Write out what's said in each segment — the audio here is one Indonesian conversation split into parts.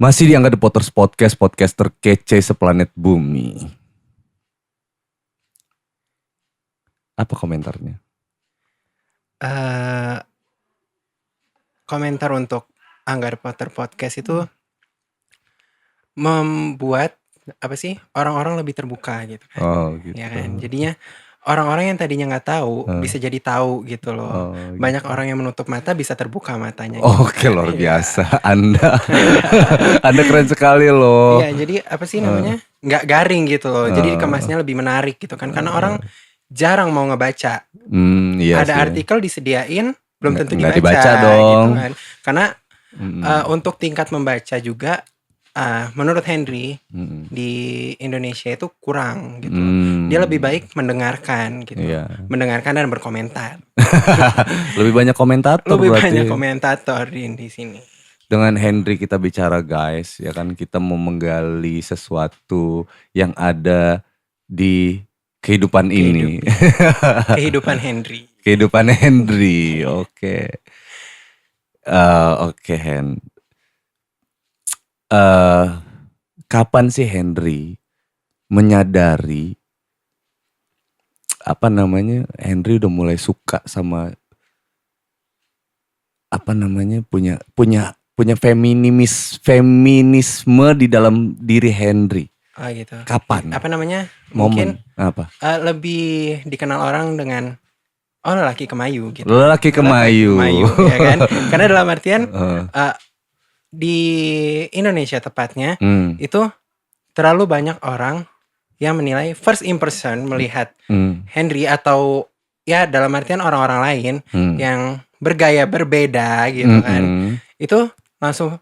Masih di Angga The Potters Podcast, podcast terkece seplanet bumi. Apa komentarnya? Komentar untuk Angga The Potters Podcast itu membuat orang-orang lebih terbuka gitu kan. Oh gitu. Ya kan. Jadinya orang-orang yang tadinya nggak tahu bisa jadi tahu gitu loh. Oh, Banyak gitu. orang yang menutup mata bisa terbuka matanya. Oke, gitu kan. luar biasa. Anda keren sekali loh. Iya, jadi namanya? Nggak garing gitu loh. Jadi dikemasnya lebih menarik gitu kan. Karena orang jarang mau ngebaca. Iya Ada sih. artikel disediain belum tentu Nggak dibaca dibaca dong. gitu kan. Karena untuk tingkat membaca juga menurut Henry di Indonesia itu kurang gitu. Dia lebih baik mendengarkan gitu. Iya. Mendengarkan dan berkomentar. Lebih banyak komentator Lebih berarti. banyak komentator di sini. Dengan Henry kita bicara guys, ya kan, kita mau menggali sesuatu yang ada di kehidupan ini. Kehidupan Henry. Kehidupan Henry, oke. Oke Hen. Kapan sih Henry menyadari Henry udah mulai suka sama punya feminisme di dalam diri Henry. Oh gitu. Kapan? Mungkin apa? Lebih dikenal orang dengan lelaki kemayu gitu. Lelaki kemayu, ya kan? Karena dalam artian di Indonesia tepatnya itu terlalu banyak orang yang menilai first impression melihat Henry atau ya dalam artian orang-orang lain yang bergaya berbeda gitu kan. Itu langsung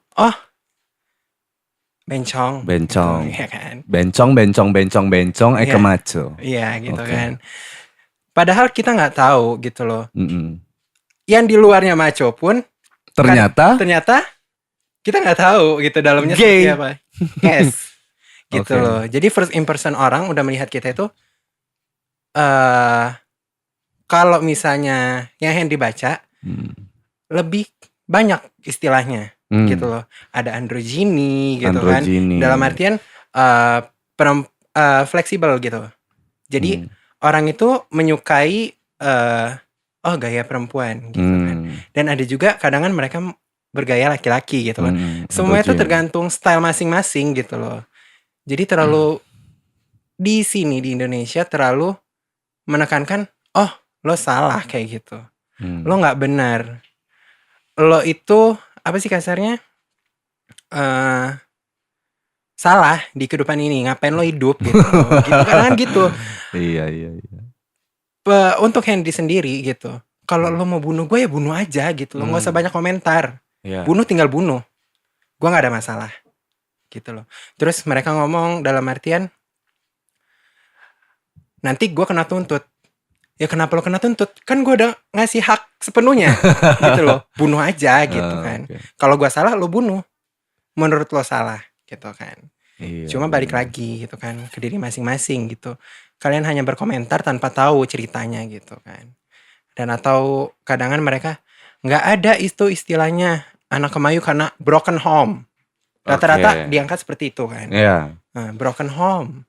bencong gitu, ya kan? bencong ekemaco. Iya gitu kan. Padahal kita nggak tahu gitu loh. Yang di luarnya maco pun ternyata kita nggak tahu gitu dalamnya gay. Seperti apa. Yes. Gitu Okay. loh. Jadi first impression orang udah melihat kita itu kalau misalnya yang Henry baca lebih banyak istilahnya gitu loh. Ada androgyny gitu kan. Dalam artian fleksibel gitu. Jadi orang itu menyukai gaya perempuan gitu kan. Dan ada juga kadang mereka bergaya laki-laki gitu loh. Semua itu tergantung style masing-masing gitu loh. Jadi terlalu di sini di Indonesia terlalu menekankan lo salah kayak gitu. Lo nggak benar. Lo itu apa sih kasarnya? Salah di kehidupan ini, ngapain lo hidup gitu. Gitu kan gitu. Iya. Untuk Henry sendiri gitu. Kalau lo mau bunuh gue ya bunuh aja gitu lo. Nggak usah banyak komentar. Bunuh tinggal bunuh. Gue nggak ada masalah. Gitu loh. Terus mereka ngomong dalam artian nanti gue kena tuntut. Ya kenapa lo kena tuntut? Kan gue udah ngasih hak sepenuhnya. Gitu loh. Bunuh aja gitu kan. Kalau gue salah lo bunuh. Menurut lo salah gitu kan. Cuma balik lagi gitu kan ke diri masing-masing gitu. Kalian hanya berkomentar tanpa tahu ceritanya gitu kan. Dan atau kadangan mereka nggak ada itu istilahnya anak kemayu karena broken home. Rata-rata diangkat seperti itu kan. Broken home.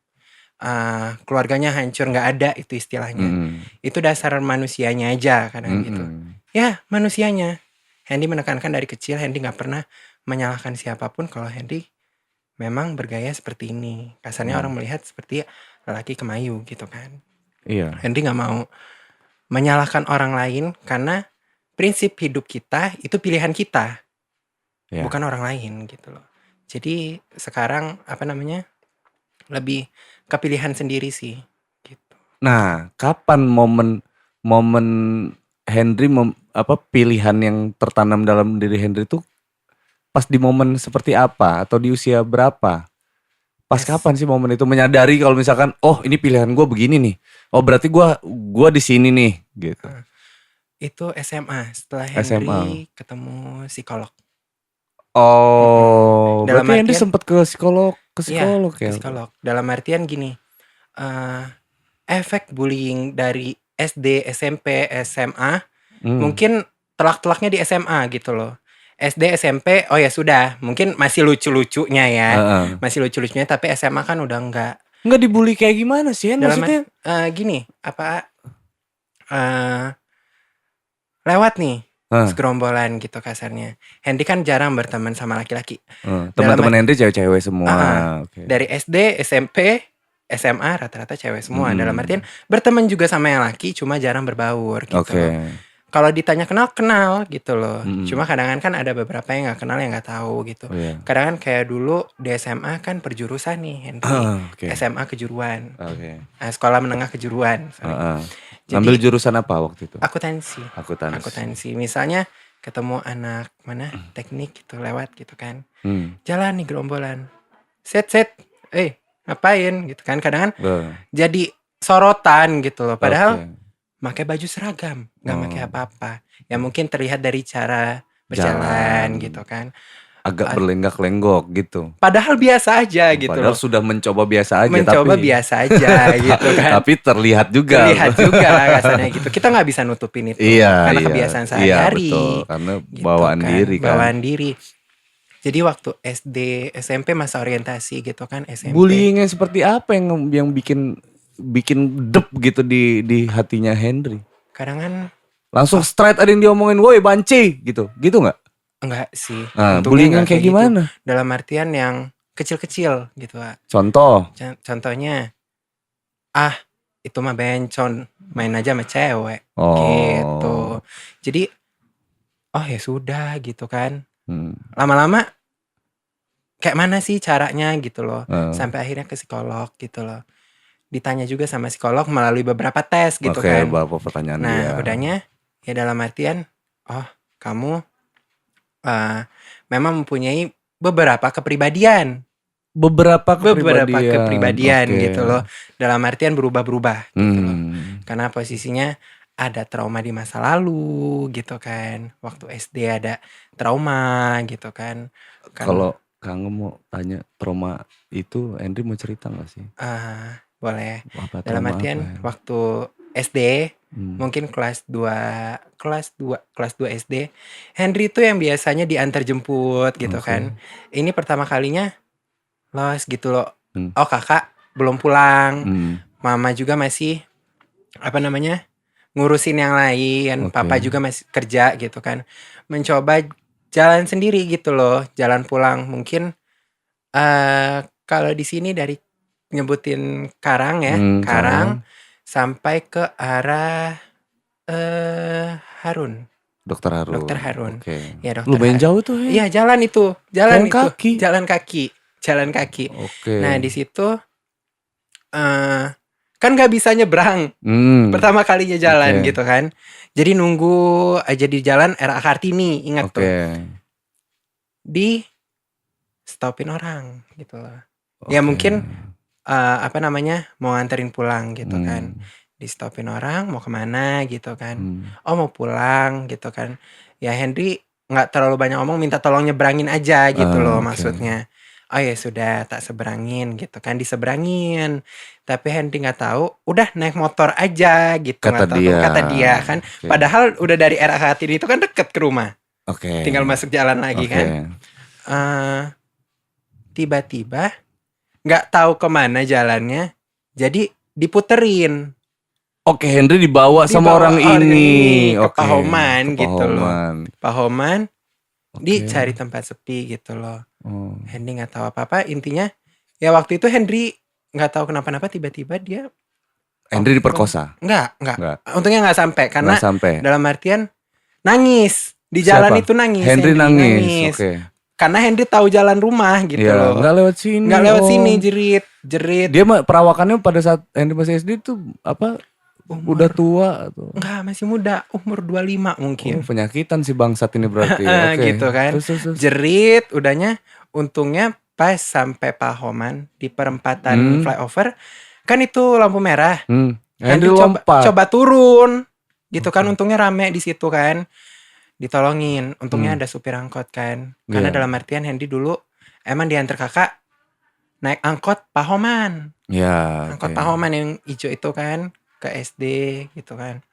Keluarganya hancur, nggak ada itu istilahnya. Itu dasar manusianya aja kadang gitu. Ya manusianya. Henry menekankan dari kecil Henry nggak pernah menyalahkan siapapun kalau Henry memang bergaya seperti ini. Kasarnya orang melihat seperti lelaki kemayu gitu kan. Iya. Henry nggak mau menyalahkan orang lain karena prinsip hidup kita itu pilihan kita, bukan orang lain gitu loh. Jadi sekarang lebih kepilihan sendiri sih. Gitu. Nah, kapan momen Henry pilihan yang tertanam dalam diri Henry itu pas di momen seperti apa atau di usia berapa? Pas kapan sih momen itu menyadari kalau misalkan ini pilihan gue begini nih. Oh berarti gue di sini nih gitu. Itu SMA setelah Henry ketemu psikolog. Dalam berarti Henry sempat ke psikolog ya. Psikolog. Dalam artian gini, efek bullying dari SD, SMP, SMA mungkin telak-telaknya di SMA gitu loh. SD, SMP, oh ya sudah, mungkin masih lucu-lucunya ya. Heeh. Masih lucu-lucunya, tapi SMA kan udah enggak. Nggak dibully kayak gimana sih, Hen? Dalam Maksudnya? gini, lewat nih segerombolan gitu kasarnya. Hendy kan jarang berteman sama laki-laki. Teman-teman Henry cewek-cewek semua. Okay. Dari SD, SMP, SMA rata-rata cewek semua. Dalam artian berteman juga sama yang laki, cuma jarang berbaur gitu. Kalau ditanya kenal gitu loh. Cuma kadang-kadang kan ada beberapa yang nggak kenal, yang nggak tahu gitu. Kadang-kadang kayak dulu di SMA kan perjurusan nih Henry. SMA kejuruan. Sekolah menengah kejuruan. Ngambil jurusan apa waktu itu? Akuntansi. Misalnya ketemu anak mana teknik gitu lewat gitu kan. Jalan nih gerombolan. Set. Ngapain gitu kan. Kadang-kadang jadi sorotan gitu loh. Padahal pakai baju seragam, nggak pakai apa-apa. Ya mungkin terlihat dari cara berjalan gitu kan. Agak berlenggak-lenggok gitu. Padahal biasa aja gitu. Padahal sudah mencoba biasa aja. Biasa aja gitu kan. Tapi terlihat juga rasanya gitu. Kita nggak bisa nutupin itu. Karena kebiasaan sehari-hari. Iya betul. Karena gitu bawaan kan. diri kan. Bawaan diri. Jadi waktu SD, SMP masa orientasi gitu kan. SMP. Bullyingnya seperti apa yang bikin dep gitu di hatinya Henry? Kadang kan langsung straight ada yang diomongin, woi banci gitu nggak? Enggak sih. Bullying yang kayak gimana? Gitu. Dalam artian yang kecil-kecil gitu Pak. Contohnya itu mah bencong, main aja sama cewek gitu. Jadi ya sudah gitu kan. Lama-lama kayak mana sih caranya gitu loh. Sampai akhirnya ke psikolog gitu loh. Ditanya juga sama psikolog melalui beberapa tes gitu kan. Beberapa pertanyaan dia. Udahnya ya dalam artian kamu memang mempunyai beberapa kepribadian. Gitu loh. Dalam artian berubah-berubah gitu loh. Karena posisinya ada trauma di masa lalu gitu kan. Waktu SD ada trauma gitu kan. Kalau Kang mau tanya trauma itu, Henry mau cerita gak sih? Boleh. Dalam artian waktu SD mungkin kelas 2 SD, Henry itu yang biasanya diantar jemput gitu kan. Ini pertama kalinya los gitu loh. Kakak belum pulang. Mama juga masih ngurusin yang lain. Papa juga masih kerja gitu kan. Mencoba jalan sendiri gitu loh. Jalan pulang mungkin kalau di sini dari nyebutin Karang ya, Karang sampai ke arah Harun. Dokter Harun. Ya, lumayan jauh tuh ya. Iya, jalan kaki. Jalan kaki. Nah, di situ kan nggak bisa nyebrang. Pertama kalinya jalan gitu kan. Jadi nunggu aja di jalan RA Kartini, ingat tuh. Di stopin orang gitu loh. Ya mungkin mau nganterin pulang gitu kan. Di stopin orang mau kemana gitu kan. Mau pulang gitu kan. Ya Henry gak terlalu banyak ngomong, minta tolong nyebrangin aja gitu loh maksudnya. Ya sudah tak seberangin gitu kan. Diseberangin. Tapi Henry gak tahu, udah naik motor aja gitu. Kata dia kan. Padahal udah dari RA Kartini itu kan deket ke rumah. Tinggal masuk jalan lagi kan. Tiba-tiba gak tahu kemana jalannya. Jadi diputerin. Henry dibawa sama orang ini ke Pahoman gitu loh. Pahoman dicari tempat sepi gitu loh. Henry nggak tahu apa-apa. Intinya ya waktu itu Henry nggak tahu kenapa-napa, tiba-tiba dia Henry diperkosa. Enggak. Untungnya nggak sampai karena dalam artian nangis di jalan. Itu nangis. Henry nangis. Karena Henry tahu jalan rumah gitu loh. Nggak lewat sini. Jerit. Dia perawakannya pada saat Henry masih SD tuh udah tua atau? Enggak, masih muda, umur 25 mungkin. Penyakitan si bangsat ini berarti. Gitu kan. Terus. Jerit, udahnya untungnya pas sampai Pahoman di perempatan flyover, kan itu lampu merah. Henry coba turun. Gitu kan, untungnya rame di situ kan. Ditolongin. Untungnya ada supir angkot kan. Karena dalam artian Henry dulu emang diantar kakak naik angkot Pahoman. Angkot Pahoman yang hijau itu kan. Ke SD gitu kan.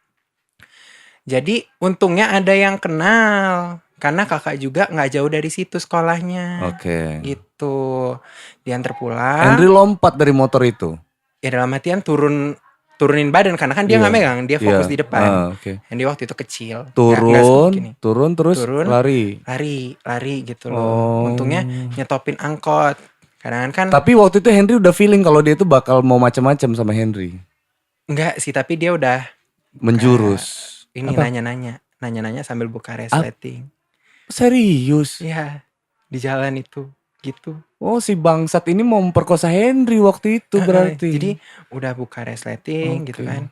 Jadi untungnya ada yang kenal Karena kakak juga nggak jauh dari situ sekolahnya. Oke. Gitu. Diantar pulang. Henry lompat dari motor itu. Ya dalam artian turunin badan karena kan dia nggak megang, dia fokus di depan. Okay. Henry waktu itu kecil. Turun terus lari gitu loh. Untungnya nyetopin angkot. Kadang kan. Tapi waktu itu Henry udah feeling kalau dia itu bakal mau macam-macam sama Henry. Enggak sih, tapi dia udah menjurus. Ini nanya-nanya sambil buka resleting. Serius? Iya, di jalan itu gitu. Oh, si bangsat ini mau memperkosa Henry waktu itu berarti. Jadi udah buka resleting gitu kan.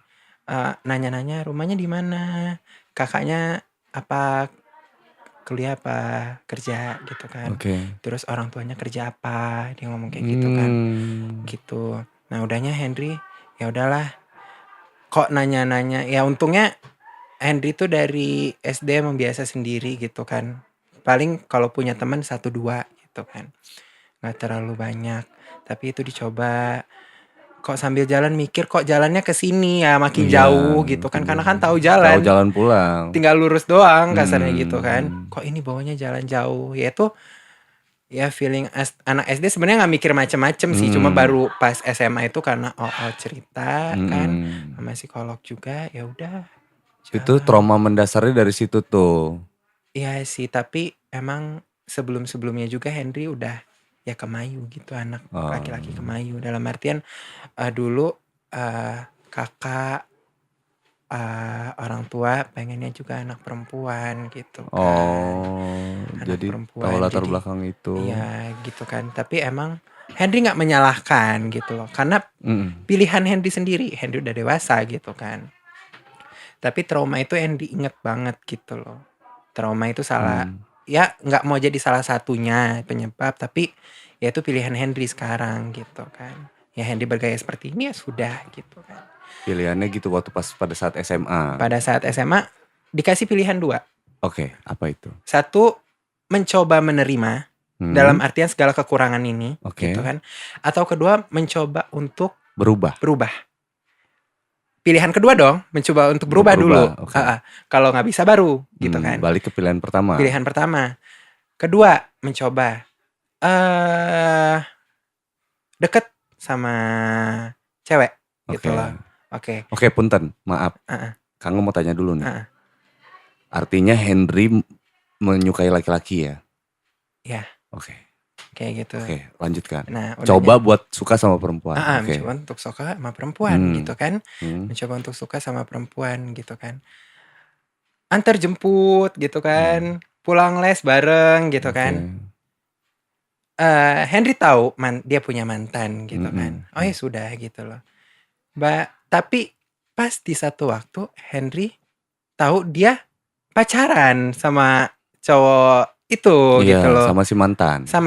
Nanya-nanya rumahnya di mana, kakaknya apa, kuliah apa, kerja gitu kan. Terus orang tuanya kerja apa, dia ngomong kayak gitu kan. Gitu. Nah, udahnya Henry, ya udahlah. Kok nanya-nanya, ya untungnya Henry tuh dari SD emang biasa sendiri gitu kan. Paling kalau punya teman 1-2 gitu kan. Gak terlalu banyak. Tapi itu dicoba. Kok sambil jalan mikir kok jalannya ke sini ya makin jauh gitu kan. Karena kan tahu jalan. Tahu jalan pulang. Tinggal lurus doang kasarnya gitu kan. Kok ini bawanya jalan jauh. Ya itu ya feeling anak SD sebenarnya nggak mikir macem-macem sih. Cuma baru pas SMA itu karena cerita kan sama psikolog juga, ya udah. Itu trauma mendasarnya dari situ tuh. Iya sih, tapi emang sebelum-sebelumnya juga Henry udah ya kemayu gitu, anak laki-laki kemayu. Dalam artian dulu kakak orang tua pengennya juga anak perempuan gitu kan. Anak jadi perempuan, tahu latar belakang itu. Iya gitu kan. Tapi emang Henry nggak menyalahkan gitu loh, karena pilihan Henry sendiri. Henry udah dewasa gitu kan. Tapi trauma itu Henry inget banget gitu loh. Trauma itu salah, ya nggak mau jadi salah satunya penyebab, tapi ya itu pilihan Henry sekarang gitu kan. Ya Henry bergaya seperti ini ya sudah gitu kan. Pilihannya gitu waktu pada saat SMA. Pada saat SMA dikasih pilihan 2. Oke, apa itu? 1, mencoba menerima dalam artian segala kekurangan ini gitu kan. Atau kedua, mencoba untuk berubah. Pilihan kedua dong, mencoba untuk berubah dulu. Kalau nggak bisa baru gitu kan. Balik ke pilihan pertama. Pilihan pertama. Kedua, mencoba deket sama cewek gitu loh. Oke, punten, maaf. Kang mau tanya dulu nih. Artinya Henry menyukai laki-laki ya? Iya. Oke. Kayak gitu. Oke, lanjutkan. Nah, coba buat suka sama perempuan. Mencoba untuk suka sama perempuan gitu kan. Mencoba untuk suka sama perempuan gitu kan. Antar jemput gitu kan. Pulang les bareng gitu kan. Henry tahu dia punya mantan gitu kan. Oh ya sudah gitu loh. Tapi pas di satu waktu Henry tahu dia pacaran sama cowok itu gitu loh. Sama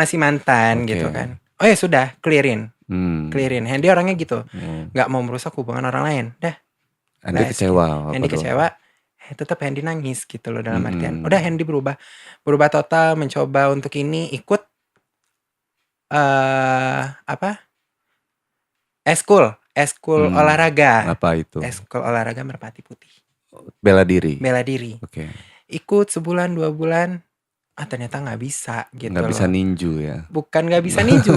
si mantan gitu kan. Oh ya sudah, clearin. Henry orangnya gitu. Gak mau merusak hubungan orang lain. Dah. Henry kecewa. Henry kecewa. Tetap Henry nangis gitu loh, dalam artian. Udah Henry berubah total, mencoba untuk ini, ikut eskul olahraga. Apa itu? Eskul olahraga Merpati Putih. Bela diri. Ikut sebulan 2 bulan. Ternyata gak bisa gitu loh. Gak bisa ninju ya? Bukan gak bisa ninju.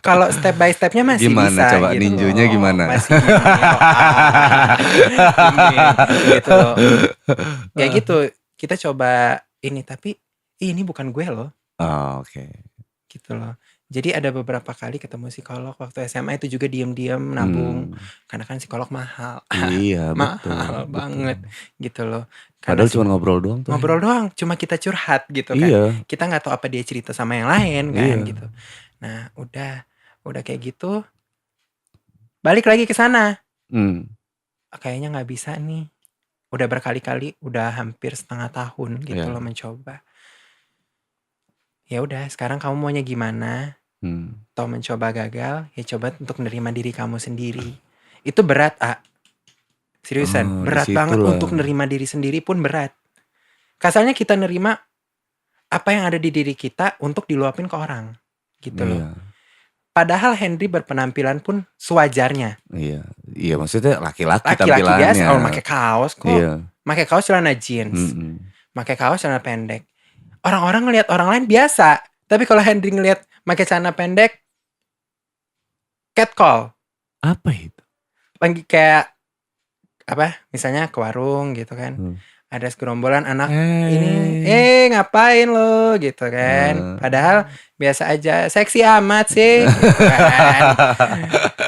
Kalau step by stepnya masih gimana, bisa. Coba gitu ninjunya loh. Gimana? Masih gini. Gitu loh. Kayak gitu. Kita coba ini. Tapi ini bukan gue loh. Gitu loh. Jadi ada beberapa kali ketemu psikolog waktu SMA itu juga diam-diam nabung. Karena kan psikolog mahal. Iya, mahal banget gitu loh. Karena padahal cuma ngobrol doang tuh. Ngobrol doang, cuma kita curhat gitu kan. Kita gak tahu apa dia cerita sama yang lain kan gitu. Nah, udah kayak gitu. Balik lagi ke sana. Kayaknya gak bisa nih. Udah berkali-kali, udah hampir setengah tahun gitu loh mencoba. Ya udah, sekarang kamu maunya gimana? Toh mencoba gagal, ya coba untuk menerima diri kamu sendiri. Itu berat, seriusan, berat banget untuk menerima diri sendiri pun berat. Kasarnya kita nerima apa yang ada di diri kita untuk diluapin ke orang, gitu loh. Padahal Henry berpenampilan pun sewajarnya. Iya maksudnya laki-laki tampilannya. Biasa, pakai kaos kok. Pakai kaos celana jeans, pakai kaos celana pendek. orang-orang ngelihat orang lain biasa. Tapi kalau Henry ngelihat pakai celana pendek, catcall. Apa itu? Panggil kayak apa? Misalnya ke warung gitu kan. Ada segerombolan anak ini, ngapain lo gitu kan. Padahal biasa aja, seksi amat sih gitu kan.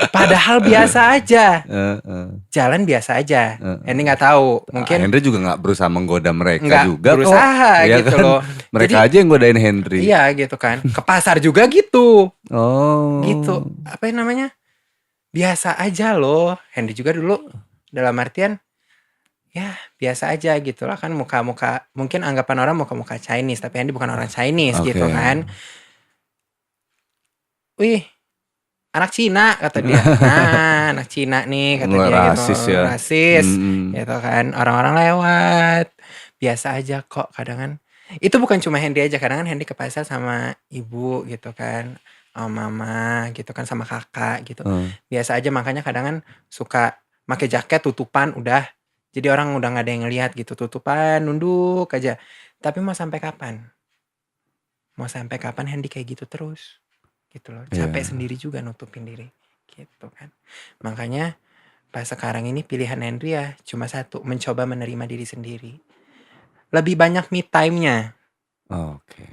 Padahal biasa aja, jalan biasa aja. Henry nggak tahu, mungkin Henry juga nggak berusaha menggoda mereka nggak juga berusaha kok. gitu Kan? loh. Mereka Jadi, aja yang godain Henry. iya gitu kan. Ke pasar juga gitu. Oh. Gitu. Apa yang namanya? Biasa aja loh. Henry juga dulu dalam artian ya biasa aja gitu lah kan, muka-muka mungkin anggapan orang muka-muka Chinese, tapi Henry bukan orang Chinese gitu kan. Wih, anak Cina kata dia. Nah, anak Cina nih kata dia rasis gitu. ya. Rasis gitu kan. Orang-orang lewat. Biasa aja kok kadang kan. Itu bukan cuma Henry aja, kadang kan Henry ke pasar sama ibu gitu kan, sama mama gitu kan, sama kakak gitu. Biasa aja, makanya kadang kan suka pakai jaket tutupan udah. Jadi orang udah gak ada yang ngelihat gitu, tutupan, nunduk aja. Tapi mau sampai kapan? Mau sampai kapan Henry kayak gitu terus? Gitu loh. Capek sendiri juga nutupin diri. Gitu kan. Makanya pas sekarang ini pilihan Henry ya cuma satu, mencoba menerima diri sendiri. Lebih banyak me time-nya. Oke.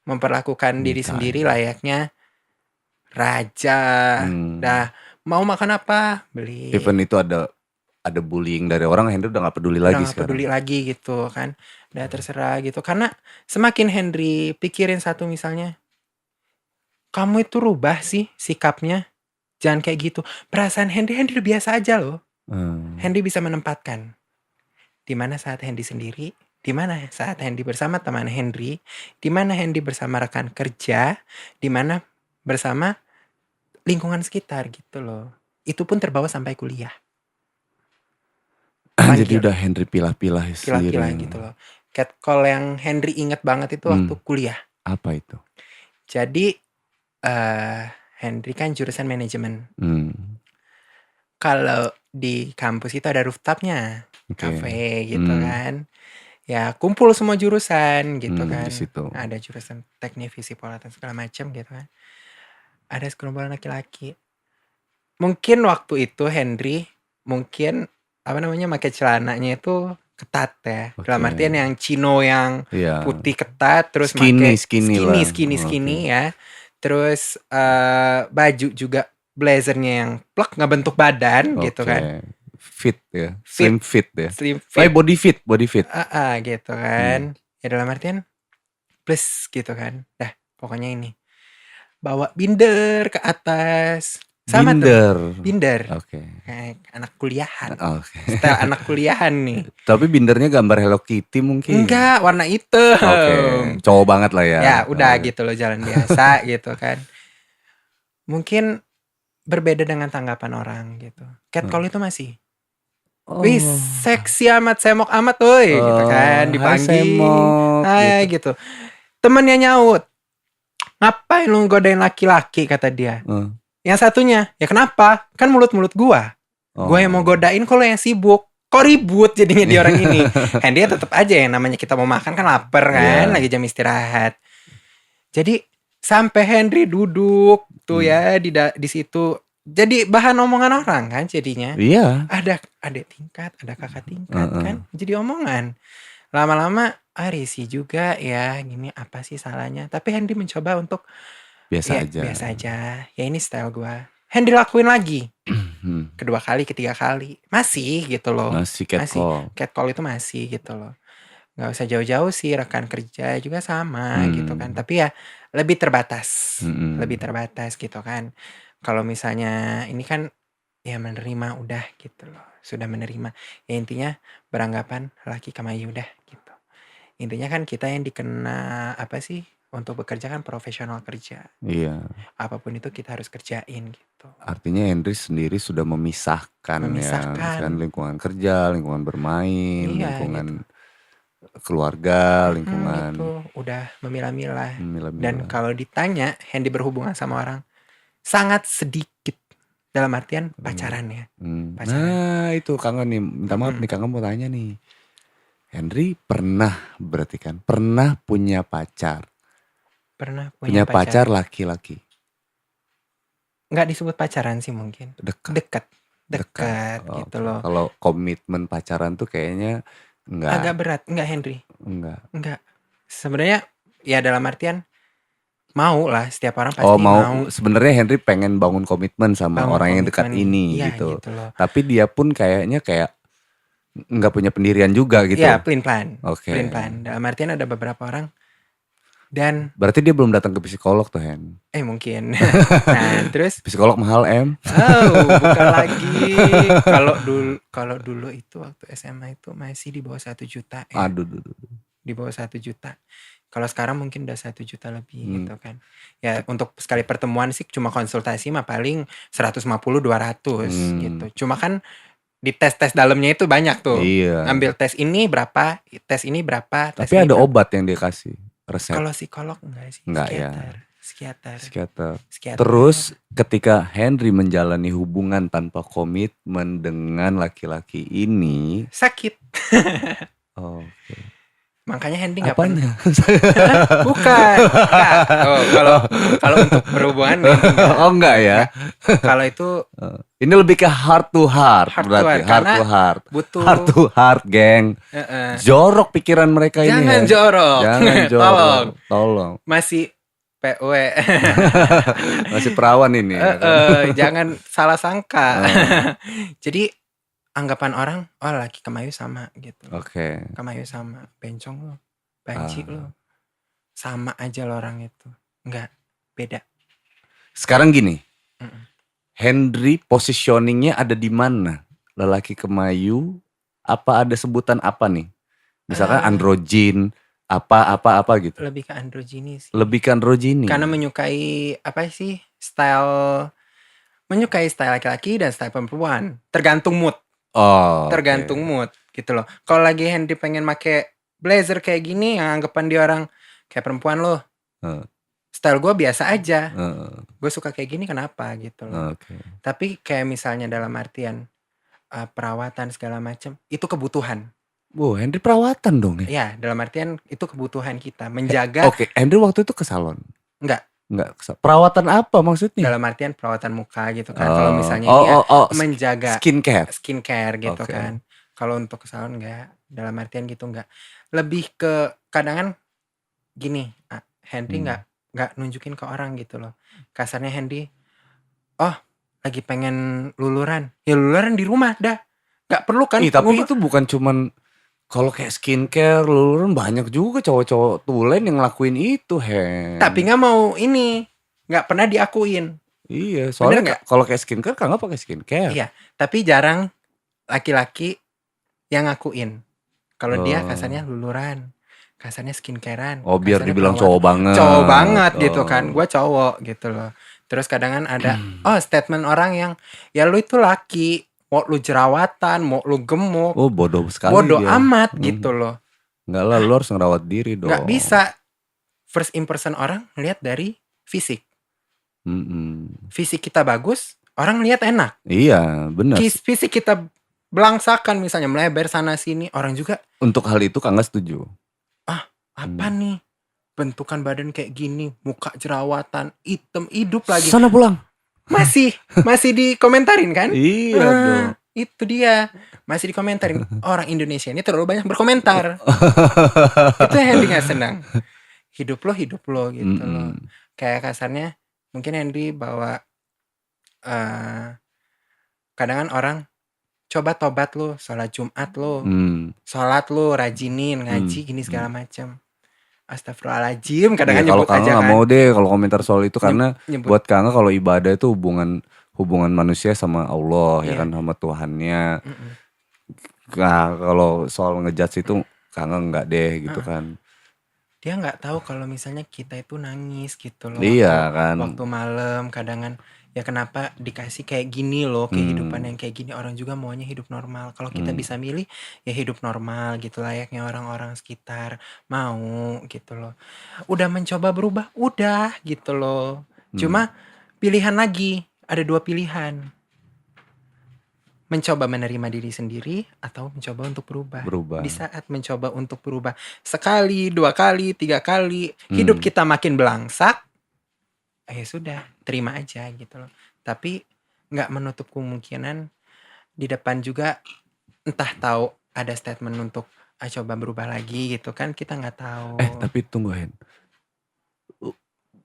Memperlakukan diri sendiri layaknya raja. Dah, mau makan apa? Beli. Even itu ada bullying dari orang, Henry udah gak peduli lagi sekarang. Udah gak peduli lagi gitu kan. Udah terserah gitu. Karena semakin Henry pikirin satu misalnya, kamu itu rubah sih sikapnya. Jangan kayak gitu. Perasaan Henry udah biasa aja loh. Henry bisa menempatkan. Dimana saat Henry sendiri, dimana saat Henry bersama teman Henry, dimana Henry bersama rekan kerja, dimana bersama lingkungan sekitar gitu loh. Itu pun terbawa sampai kuliah. Jadi udah Henry pilah-pilah sendiri. Pilah-pilah gitu loh. Catcall yang Henry inget banget itu waktu kuliah. Apa itu? Jadi Henry kan jurusan manajemen. Kalau di kampus itu ada rooftopnya, cafe gitu kan. Ya kumpul semua jurusan gitu kan. Disitu. Ada jurusan teknik, fisik, polatan segala macam gitu kan. Ada segerombolan laki-laki. Mungkin waktu itu Henry mungkin pakai celananya itu ketat ya. Dalam artian yang chino yang putih ketat, terus skinny ya. Terus baju juga blazernya yang plek nggak bentuk badan gitu kan. Fit ya. Slim fit ya. Slim fit. Body fit. Gitu kan. Ya dalam artian plus gitu kan. Dah pokoknya ini. Bawa binder ke atas. Sama binder. Kayak anak kuliahan. Style anak kuliahan nih. Tapi bindernya gambar Hello Kitty mungkin. Enggak, warna hitam. Cowok banget lah ya. Ya udah gitu loh, jalan biasa gitu kan. Mungkin berbeda dengan tanggapan orang gitu. Catcall itu masih. Wih, seksi amat, semok amat woi gitu kan, dipanggil. Hai gitu. Temennya nyaut. Ngapain lu godain laki-laki kata dia. Yang satunya, ya kenapa? Kan mulut-mulut gua. Gua yang mau godain, kalau yang sibuk. Kok ribut jadinya di orang ini. Henry tetap aja yang namanya kita mau makan kan lapar kan, lagi jam istirahat. Jadi sampai Henry duduk tuh ya di situ. Jadi bahan omongan orang kan jadinya. Iya. Ada adik tingkat, ada kakak tingkat kan. Jadi omongan. Lama-lama risih juga ya, gini apa sih salahnya. Tapi Henry mencoba untuk biasa aja. Ya ini style gue. Henry lakuin lagi. Kedua kali, ketiga kali. Masih gitu loh. Masih catcall. Catcall itu masih gitu loh. Gak usah jauh-jauh sih, rekan kerja juga sama gitu kan. Tapi ya lebih terbatas. Lebih terbatas gitu kan. Kalau misalnya ini kan ya menerima udah gitu loh. Sudah menerima. Ya intinya beranggapan laki kamayu udah gitu. Intinya kan kita yang dikena apa sih? Untuk bekerja kan profesional kerja. Iya. Apapun itu kita harus kerjain gitu. Artinya Henry sendiri sudah memisahkan. Ya, kan lingkungan kerja, lingkungan bermain, lingkungan keluarga, lingkungan. Itu udah memilah-milah. Dan kalau ditanya Henry berhubungan sama orang, sangat sedikit. Dalam artian pacaran ya. Nah itu kangen nih. Minta maaf nih, kangen mau tanya nih. Henry pernah berarti kan, pernah punya pacar. Pernah Punya punya pacar pacar. laki-laki. Nggak disebut pacaran sih mungkin. Dekat. Dekat gitu Oke. loh. Kalau komitmen pacaran tuh kayaknya Agak berat, enggak Henry? enggak. Sebenarnya ya dalam artian mau lah, setiap orang Oh pasti mau, sebenarnya Henry pengen bangun komitmen sama bangun orang yang dekat komitmen. ini Iya gitu. gitu loh. Tapi dia pun kayaknya kayak nggak punya pendirian juga gitu. Iya, pelin-pelan. Oke. Pelin-pelan. Dalam artian ada beberapa orang dan Berarti dia belum datang ke psikolog tuh Hen. mungkin. Nah, terus Psikolog mahal bukan lagi. Kalau dulu itu waktu SMA itu masih di bawah 1 juta ya. Aduh. Di bawah 1 juta. Kalau sekarang mungkin udah 1 juta lebih gitu kan. Ya untuk sekali pertemuan sih cuma konsultasi mah paling 150-200 gitu. Cuma kan di tes dalamnya itu banyak tuh. Iya. Ngambil tes ini berapa, tes ini berapa, tes Tapi ini ada berapa. obat yang dia kasih, resep. Kalau psikolog enggak sih, Enggak ya. psikiater. Terus ketika Henry menjalani hubungan tanpa komitmen dengan laki-laki ini sakit. Oke. Makanya Henry nggak pernah. Apanya? Bukan. Kalau untuk berhubungan enggak ya. Kalau itu ini lebih ke heart to heart berarti. Heart to heart. Butuh Heart to heart, geng. Jorok pikiran mereka ini. Jangan jorok. Tolong. Masih PW. Masih perawan ini. Jangan salah sangka. Jadi anggapan orang, oh laki kemayu sama gitu. Oke. Kemayu sama, bencong lo, banci lo. Sama aja lo orang itu. Enggak, beda. Sekarang gini. Henry positioningnya ada di mana? Lelaki kemayu, apa ada sebutan apa nih? Misalkan androgyn, apa gitu. Lebih ke androgini sih. Karena menyukai apa sih? Menyukai style laki-laki dan style perempuan. Tergantung mood. Tergantung mood gitu loh. Kalau lagi Henry pengen make blazer kayak gini, yang anggapan dia orang kayak perempuan loh. Style gue biasa aja. Gue suka kayak gini kenapa gitu loh. Tapi kayak misalnya dalam artian perawatan segala macam, itu kebutuhan. Wow, Henry perawatan dong ya? Iya, dalam artian itu kebutuhan kita menjaga. Oke, Henry waktu itu ke salon? Enggak. Perawatan apa maksudnya? Dalam artian perawatan muka gitu kan. Kalau misalnya dia menjaga skincare gitu kan. Kalau untuk ke salon enggak. Dalam artian gitu enggak. Lebih ke kadang gini, Henry enggak nunjukin ke orang gitu loh. Kasarnya Henry, lagi pengen luluran. Ya luluran di rumah dah. Enggak perlu kan. Tapi itu bukan cuman kalau kayak skincare, luluran banyak juga cowok-cowok tulen yang ngelakuin itu, Hen. Tapi nggak mau ini, nggak pernah diakuin. Iya, soalnya kalau kayak skincare kan nggak pakai skincare. Iya, tapi jarang laki-laki yang ngakuin. Kalau dia kasarnya luluran, kasarnya skincarean. Oh, biar dibilang cowok banget. Cowok banget gitu kan, gue cowok gitu loh. Terus kadang ada, statement orang yang, ya lu itu laki. Mau lu jerawatan, mau lu gemuk. Oh bodoh sekali. Bodoh amat gitu loh. Enggak lah, lu harus ngerawat diri dong. Nggak bisa. First impression orang lihat dari fisik. Fisik kita bagus, orang lihat enak. Iya, benar. Fisik kita belangsakan misalnya, melebar sana sini, orang juga. Untuk hal itu Kang nggak setuju. Apa nih? Bentukan badan kayak gini, muka jerawatan, hitam, hidup lagi. Sana pulang. Masih dikomentarin kan? Iya dong. Itu dia. Masih dikomentarin. Orang Indonesia ini terlalu banyak berkomentar. Itu yang Henry gak senang. Hidup lo gitu loh. Kayak kasarnya mungkin Henry bawa kadang orang coba tobat lo, sholat Jumat lo, sholat lo rajinin, ngaji gini segala macam. Astagfirullahaladzim, kadang-kadang nyebut aja kan. Gak mau deh kalau komentar soal itu karena buat Kang kalau ibadah itu hubungan manusia sama Allah ya kan, sama Tuhannya. Nah, kalau soal ngejudge itu Kang enggak deh gitu kan. Dia nggak tahu kalau misalnya kita itu nangis gitu loh. Iya kan. Waktu malam kadang ya kenapa dikasih kayak gini loh, kehidupan yang kayak gini. Orang juga maunya hidup normal. Kalau kita bisa milih ya hidup normal gitu, layaknya orang-orang sekitar mau gitu loh. Udah mencoba berubah, udah gitu loh. Cuma pilihan lagi, ada 2 pilihan. mencoba menerima diri sendiri atau mencoba untuk berubah. Berubah. Di saat mencoba untuk berubah sekali, 2 kali, 3 kali, hidup kita makin belangsak, ya sudah, terima aja gitu loh. Tapi nggak menutup kemungkinan di depan juga entah tahu ada statement untuk coba berubah lagi gitu kan, kita nggak tahu. Tapi tunggu Hen.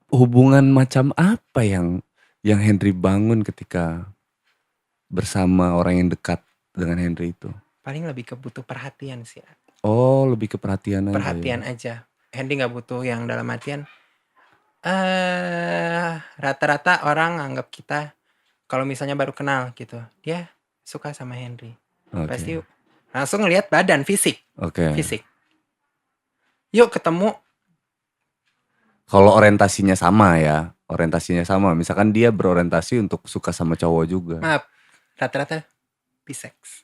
Hubungan macam apa yang Henry bangun ketika bersama orang yang dekat dengan Henry itu? Paling lebih ke butuh perhatian sih. Oh, lebih ke perhatian aja. Perhatian aja. Henry nggak butuh yang dalam artian rata-rata orang anggap kita kalau misalnya baru kenal gitu, dia suka sama Henry. Pasti langsung ngelihat badan, fisik. Fisik. Yuk ketemu. Kalau orientasinya sama ya, misalkan dia berorientasi untuk suka sama cowok juga. Maaf, rata-rata bisex.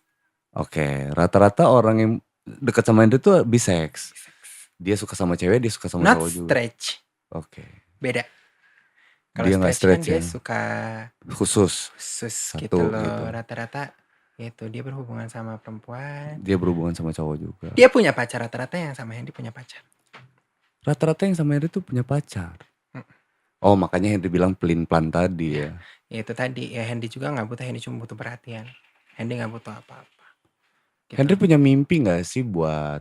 Oke, rata-rata orang yang dekat sama Henry tuh bisex. Dia suka sama cewek, dia suka sama cowok juga. Not stretch. Oke. Beda. Kalau Dia nggak stretch kan dia ya. suka khusus gitu loh. Rata-rata itu dia berhubungan sama perempuan. Dia berhubungan sama cowok juga. Dia punya pacar, rata-rata yang sama Henry punya pacar. Rata-rata yang sama Henry tuh punya pacar. Oh, makanya Henry bilang pelin-pelan tadi ya. Itu tadi ya, Henry juga nggak butuh, Henry cuma butuh perhatian. Henry nggak butuh apa-apa. Gitu. Henry punya mimpi nggak sih buat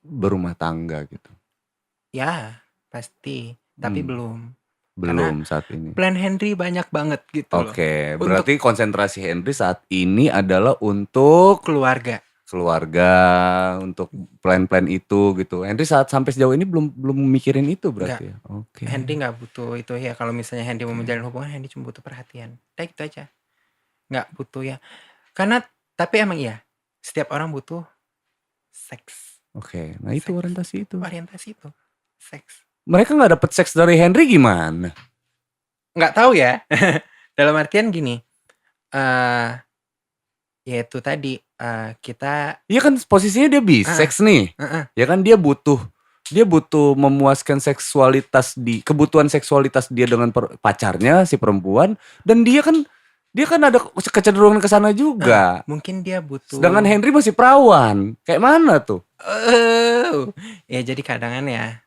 berumah tangga gitu? Ya, pasti. Tapi belum saat ini. Plan Henry banyak banget gitu loh. Oke, berarti konsentrasi Henry saat ini adalah untuk keluarga, untuk plan-plan itu gitu. Henry sampai sejauh ini belum mikirin itu berarti ya. Oke. Henry nggak butuh itu ya. Kalau misalnya Henry mau menjalin hubungan, Henry cuma butuh perhatian. Kayak gitu aja. Nggak butuh ya. Karena tapi emang iya, setiap orang butuh seks. Oke, nah itu orientasi itu. Seks. Mereka nggak dapet seks dari Henry gimana? Nggak tahu ya. Dalam artian gini, ya itu tadi kita. Iya kan posisinya dia bisex nih. Ya kan dia butuh memuaskan kebutuhan seksualitas dia dengan pacarnya si perempuan, dan dia kan ada kecenderungan ke sana juga. Mungkin dia butuh. Sedangkan Henry masih perawan. Kayak mana tuh? Ya jadi kadang ya.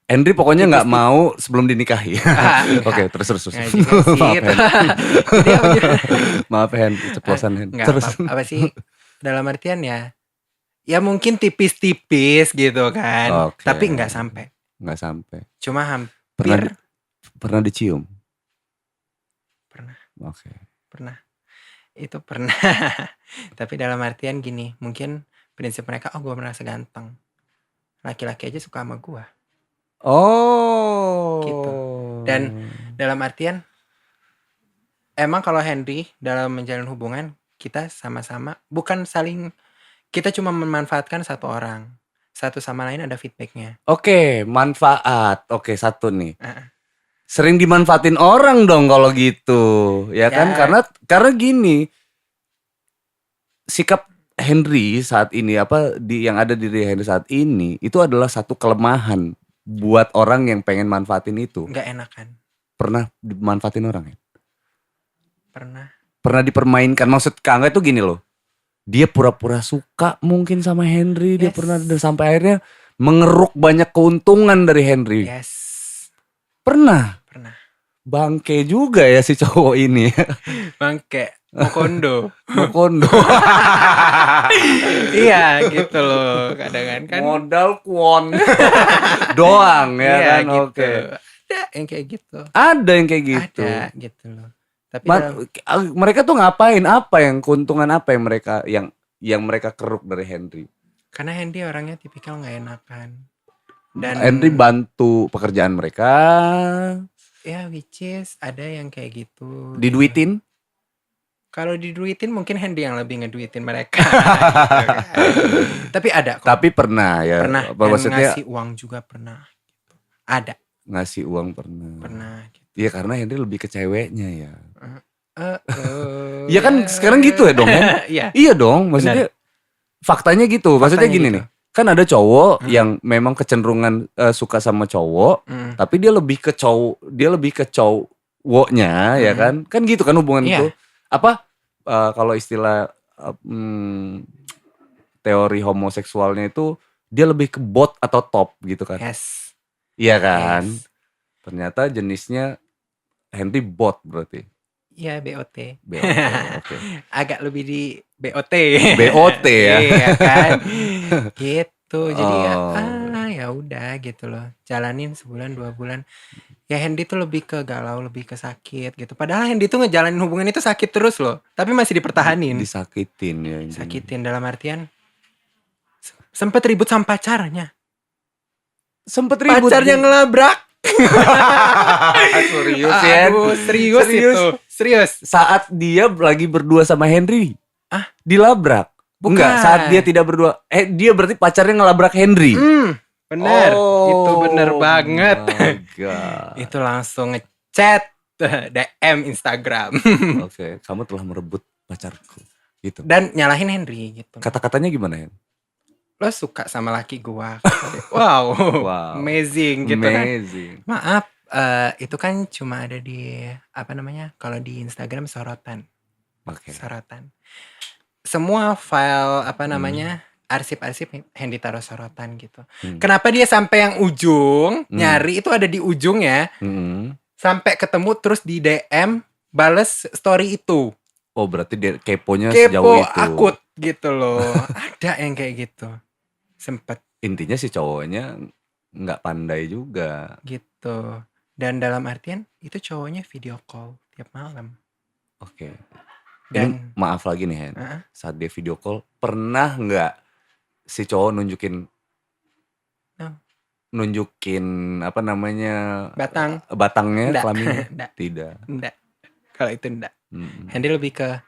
Henry pokoknya nggak mau sebelum dinikahi. Oke, terus. Maaf Hen, ceplosan Hen. Terus apa sih? Dalam artian ya mungkin tipis-tipis gitu kan. Tapi nggak sampai. Cuma hampir. Pernah dicium? Pernah. Oke. Pernah. Itu pernah. Tapi dalam artian gini, mungkin prinsip mereka, gue merasa ganteng. Laki-laki aja suka sama gue. Oh. Gitu. Dan dalam artian, emang kalau Henry dalam menjalin hubungan, kita sama-sama, bukan saling, kita cuma memanfaatkan satu orang. Satu sama lain ada feedbacknya. Oke, manfaat. Oke, satu nih. Sering dimanfaatin orang dong kalau gitu. Ya kan? Karena gini, sikap Henry saat ini, yang ada di diri Henry saat ini, itu adalah satu kelemahan buat orang yang pengen manfaatin itu. Nggak enakan. Pernah dimanfaatin orang ya? Pernah dipermainkan. Maksud Kak Angga itu gini loh. Dia pura-pura suka mungkin sama Henry. Dia pernah, dan sampai akhirnya mengeruk banyak keuntungan dari Henry. Yes. Pernah. Bangke juga ya si cowok ini. Bangke. Mokondo. Iya gitu loh. Kadang kan. Modal kuon. Doang ya kan. Gitu. Oke. Ada yang kayak gitu. Ada gitu loh. Tapi mereka tuh ngapain? Keuntungan apa yang mereka keruk dari Henry? Karena Henry orangnya tipikal nggak enakan. Dan Henry bantu pekerjaan mereka. Ya, which is ada yang kayak gitu. Diduitin? Kalau diduitin mungkin Henry yang lebih ngeduitin mereka. Tapi ada kok. Tapi pernah ya. Pernah. Maksudnya ngasih uang juga pernah. Ada. Ngasih uang pernah. Pernah. Gitu. Iya karena Henry lebih ke ceweknya ya. Iya kan sekarang gitu ya dong kan? Iya dong. Maksudnya faktanya gitu. Maksudnya gini nih. Kan ada cowok yang memang kecenderungan suka sama cowok, tapi dia lebih ke cowoknya ya kan? Kan gitu kan hubungan itu. Apa kalau istilah teori homoseksualnya itu dia lebih ke bot atau top gitu kan? Yes. Iya kan? Yes. Ternyata jenisnya Henry bot berarti. Iya, BOT. Oke. Agak lebih di BOT. BOT ya. Iya kan? Gitu. Jadi Oh. ya udah gitu loh. Jalanin sebulan 2 bulan. Ya Hendy tuh lebih ke galau, lebih ke sakit gitu. Padahal Hendy tuh ngejalanin hubungan itu sakit terus loh. Tapi masih dipertahanin. Disakitin ya intinya. Sakitin dalam artian sempet ribut sama pacarnya. Sempet ribut. Pacarnya ngelabrak. Serius ya? Aduh, serius itu. Serius. Saat dia lagi berdua sama Henry. Dilabrak. Bukan. Enggak, saat dia tidak berdua. Dia berarti pacarnya ngelabrak Henry. Bener. Itu bener banget. God. Itu langsung ngechat DM Instagram. Oke, kamu telah merebut pacarku. Gitu. Dan nyalahin Henry gitu. Kata-katanya gimana, Hen? Lo suka sama laki gua. Wow. Amazing gitu kan. Maaf, itu kan cuma ada di apa namanya? Kalau di Instagram sorotan. Okay. Sorotan. Semua file apa namanya? Arsip-arsip Hendy taruh sorotan gitu. Kenapa dia sampai yang ujung nyari itu ada di ujung ya? Sampai ketemu terus di DM bales story itu. Oh, berarti dia keponya sejauh itu. Kepo akut gitu loh. Ada yang kayak gitu. Sempet. Intinya si cowoknya nggak pandai juga. Gitu. Dan dalam artian itu cowoknya video call tiap malam. Oke. Dan ini maaf lagi nih Hen. Saat dia video call pernah nggak si cowok nunjukin apa namanya batangnya kelaminnya? Tidak. Enggak. Kalau itu enggak. Hendy lebih ke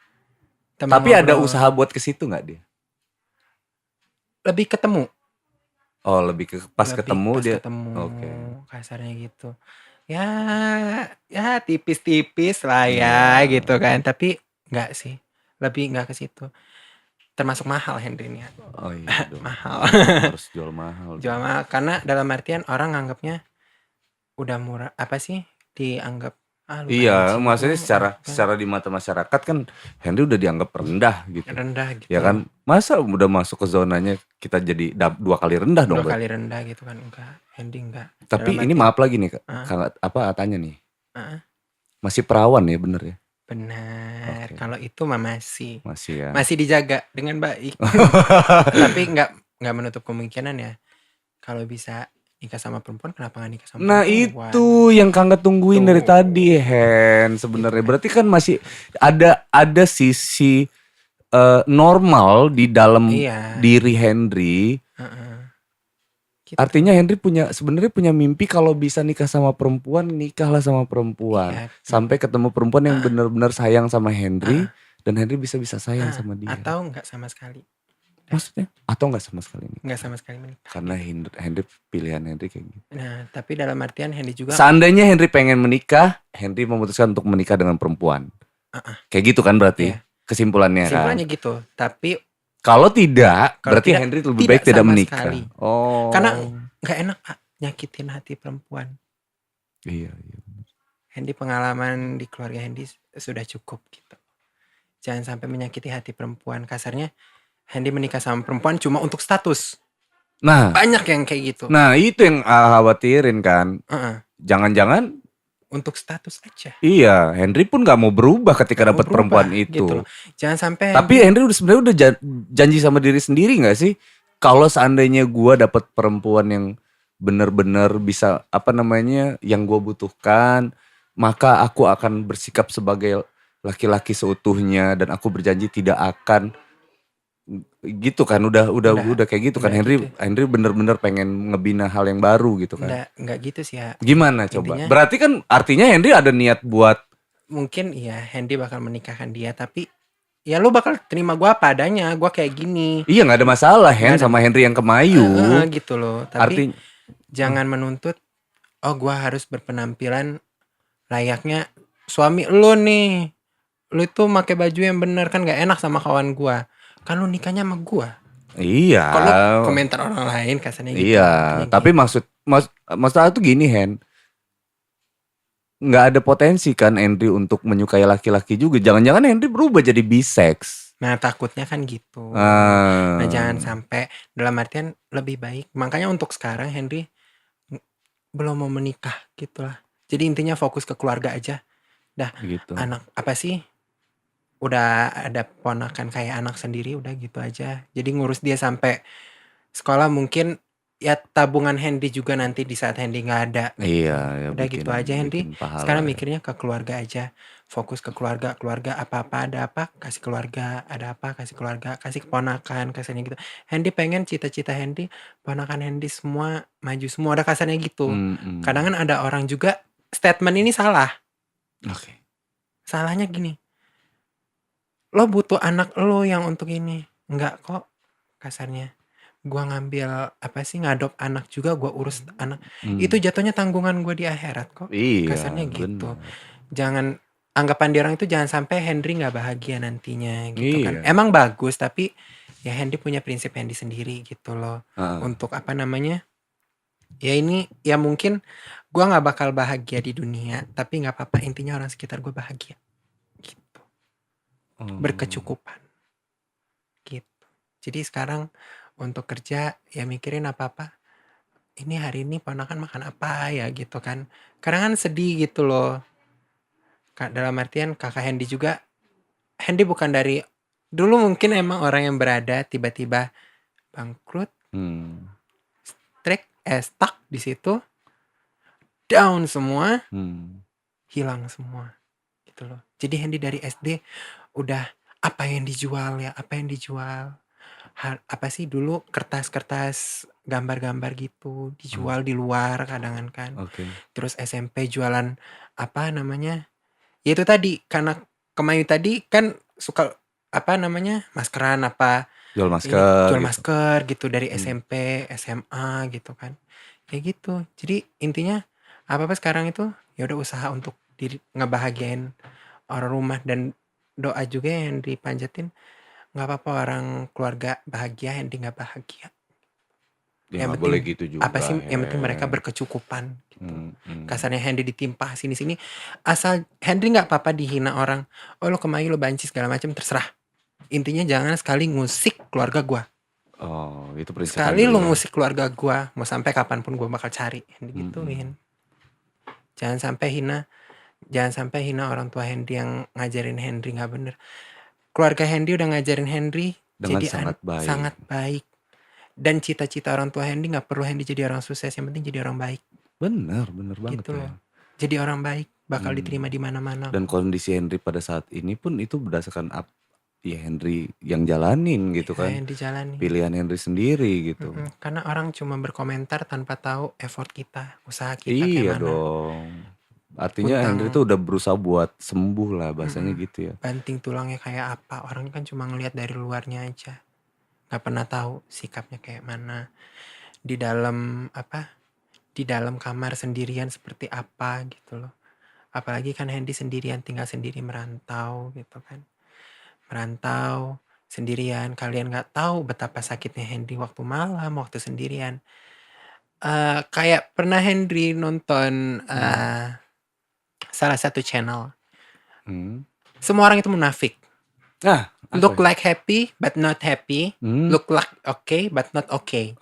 teman. Tapi ngobrol. Ada usaha buat ke situ nggak dia? Lebih ketemu. Oh, lebih ke pas ketemu dia. Oke. Kasarnya gitu. Ya tipis-tipis lah ya gitu kan. Tapi enggak sih. Lebih enggak ke situ. Termasuk mahal Henry ini. Oh iya dong. Mahal. Harus jual mahal. Jual mahal karena dalam artian orang nganggapnya udah murah. Apa sih dianggap? Iya, maksudnya secara di mata masyarakat kan Henry udah dianggap rendah gitu. Rendah gitu. Ya kan, masa udah masuk ke zonanya kita jadi 2 kali rendah dong. 2 kali rendah gitu kan, enggak. Hendy enggak. Tapi ini maaf lagi nih Kak, apa tanya nih? Masih perawan ya bener ya? Benar. Okay. Kalau itu mah masih ya. Masih dijaga dengan baik. Tapi enggak menutup kemungkinan ya. Kalau bisa nikah sama perempuan, kenapa gak nikah sama perempuan? Nah itu yang Kangga tungguin dari tadi Hen sebenarnya. Berarti kan masih ada sisi normal di dalam diri Henry. Gitu. Artinya Henry sebenarnya punya mimpi kalau bisa nikah sama perempuan, nikahlah sama perempuan. Iya. Sampai ketemu perempuan yang benar-benar sayang sama Henry dan Henry bisa sayang sama dia. Atau enggak sama sekali. Maksudnya? Atau enggak sama sekali menikah? Enggak sama sekali menikah. Karena Henry pilihan Henry kayak gitu. Nah, tapi dalam artian Henry juga. Seandainya Henry pengen menikah, Henry memutuskan untuk menikah dengan perempuan. Kayak gitu kan berarti? Iya. Kesimpulannya gitu. Tapi kalau tidak, berarti Henry lebih baik tidak menikah. Sekali. Oh. Karena enggak enak Pak nyakitin hati perempuan. Iya. Henry pengalaman di keluarga Henry sudah cukup gitu. Jangan sampai menyakiti hati perempuan. Kasarnya Hendy menikah sama perempuan cuma untuk status. Nah, banyak yang kayak gitu. Nah, itu yang khawatirin kan. Jangan-jangan untuk status aja. Iya, Henry pun gak mau berubah ketika dapat perempuan itu. Gitu. Jangan sampai. Tapi Henry sebenarnya udah janji sama diri sendiri gak sih? Kalau seandainya gue dapat perempuan yang benar-benar bisa yang gue butuhkan, maka aku akan bersikap sebagai laki-laki seutuhnya dan aku berjanji tidak akan gitu kan udah kayak gitu kan Henry gitu. Henry bener-bener pengen ngebina hal yang baru gitu kan. Enggak gitu sih ya. Gimana coba? Intinya, berarti kan artinya Henry ada niat buat mungkin iya Henry bakal menikahkan dia tapi ya lo bakal terima gue apa adanya, gue kayak gini. Iya nggak ada masalah sama Henry yang kemayu. Gitu loh. Tapi jangan menuntut gue harus berpenampilan layaknya suami lo nih. Lo itu pakai baju yang bener kan nggak enak sama kawan gue. Kan lu nikahnya sama gua. Iya. Kalau komentar orang lain kasarnya gitu. Iya, tapi maksud tuh gini Hen. nggak ada potensi kan Henry untuk menyukai laki-laki juga. Jangan-jangan Henry berubah jadi bisex. Nah takutnya kan gitu. Nah jangan sampai, dalam artian lebih baik. Makanya untuk sekarang Henry belum mau menikah gitu lah. Jadi intinya fokus ke keluarga aja. Dah Gitu. anak apa sih, udah ada ponakan kayak anak sendiri, udah gitu aja. Jadi ngurus dia sampai sekolah, mungkin ya tabungan Henry juga nanti di saat Henry nggak ada. Iya ya, Udah gitu aja Henry. bikin pahala Sekarang ya. mikirnya ke keluarga aja. Fokus ke keluarga, apa-apa ada apa kasih keluarga, ada apa kasih keluarga, kasih keponakan, kasarnya gitu. Henry pengen cita-cita Henry, ponakan Henry semua maju semua, ada kasarnya gitu. Kadang kan ada orang juga statement ini salah. Oke. Salahnya gini, lo butuh anak lo yang untuk ini. Enggak kok, kasarnya. Gua ngambil apa sih, ngadop anak juga, gua urus anak. Itu jatuhnya tanggungan gue di akhirat kok. Iya, Kasarnya gitu. bener. Jangan, anggapan di orang itu jangan sampai Henry nggak bahagia nantinya gitu kan. Iya. Emang bagus, tapi ya Henry punya prinsip Henry sendiri gitu loh. Untuk apa namanya, ya ini ya mungkin gue nggak bakal bahagia di dunia, tapi nggak apa-apa, intinya orang sekitar gue bahagia gitu, berkecukupan gitu. Jadi sekarang untuk kerja ya mikirin apa-apa, ini hari ini ponakan makan apa ya gitu kan. Kadang kan sedih gitu loh. Dalam artian kakak Hendy juga, Hendy bukan dari dulu mungkin emang orang yang berada, tiba-tiba bangkrut, stuck di situ, down semua, hilang semua gitu loh. Jadi Hendy dari SD udah apa yang dijual ya, apa yang dijual, apa sih dulu kertas-kertas gambar-gambar gitu dijual di luar kadang kan. Terus SMP jualan apa namanya, ya itu tadi, karena Kemayu tadi kan suka apa namanya, maskeran apa, jual masker, masker gitu dari SMP, SMA gitu kan, kayak gitu. Jadi intinya apa sekarang itu ya udah usaha untuk diri, ngebahagiain orang rumah, dan doa juga yang dipanjatin, nggak apa-apa orang keluarga bahagia, Hendy nggak bahagia. Ya, yang penting boleh gitu juga. Apa sih, yang penting mereka berkecukupan gitu. Kasarnya Hendy ditimpa sini-sini, asal Hendy nggak apa-apa dihina orang, oh lo Kemayu lo banci segala macam, terserah. Intinya jangan sekali ngusik keluarga gua. Oh, itu prinsip. Sekali lo ngusik keluarga gua, mau sampai kapanpun gua bakal cari. Hendy gituin. Jangan sampai hina orang tua Hendy yang ngajarin Hendy nggak bener. Keluarga Hendy udah ngajarin Hendy dengan jadi sangat baik. Dan cita-cita orang tua Hendy nggak perlu Hendy jadi orang sukses, yang penting jadi orang baik. Bener banget gitu loh. Jadi orang baik bakal diterima di mana-mana. Dan kondisi Hendy pada saat ini pun itu berdasarkan ya Hendy yang jalanin gitu kan. Hendy jalanin. Pilihan Hendy sendiri gitu. Karena orang cuma berkomentar tanpa tahu effort kita, usaha kita kayak mana. Iya dong. Artinya Hendy tuh udah berusaha buat sembuh lah, bahasanya gitu ya. Banting tulangnya kayak apa, orang kan cuma ngelihat dari luarnya aja, nggak pernah tahu sikapnya kayak mana di dalam di dalam kamar sendirian seperti apa gitu loh. Apalagi kan Hendy sendirian, tinggal sendiri, merantau gitu kan, merantau sendirian. Kalian nggak tahu betapa sakitnya Hendy waktu malam, waktu sendirian. Kayak pernah Hendy nonton salah satu channel, semua orang itu munafik. Look like happy but not happy, look like okay but not okay.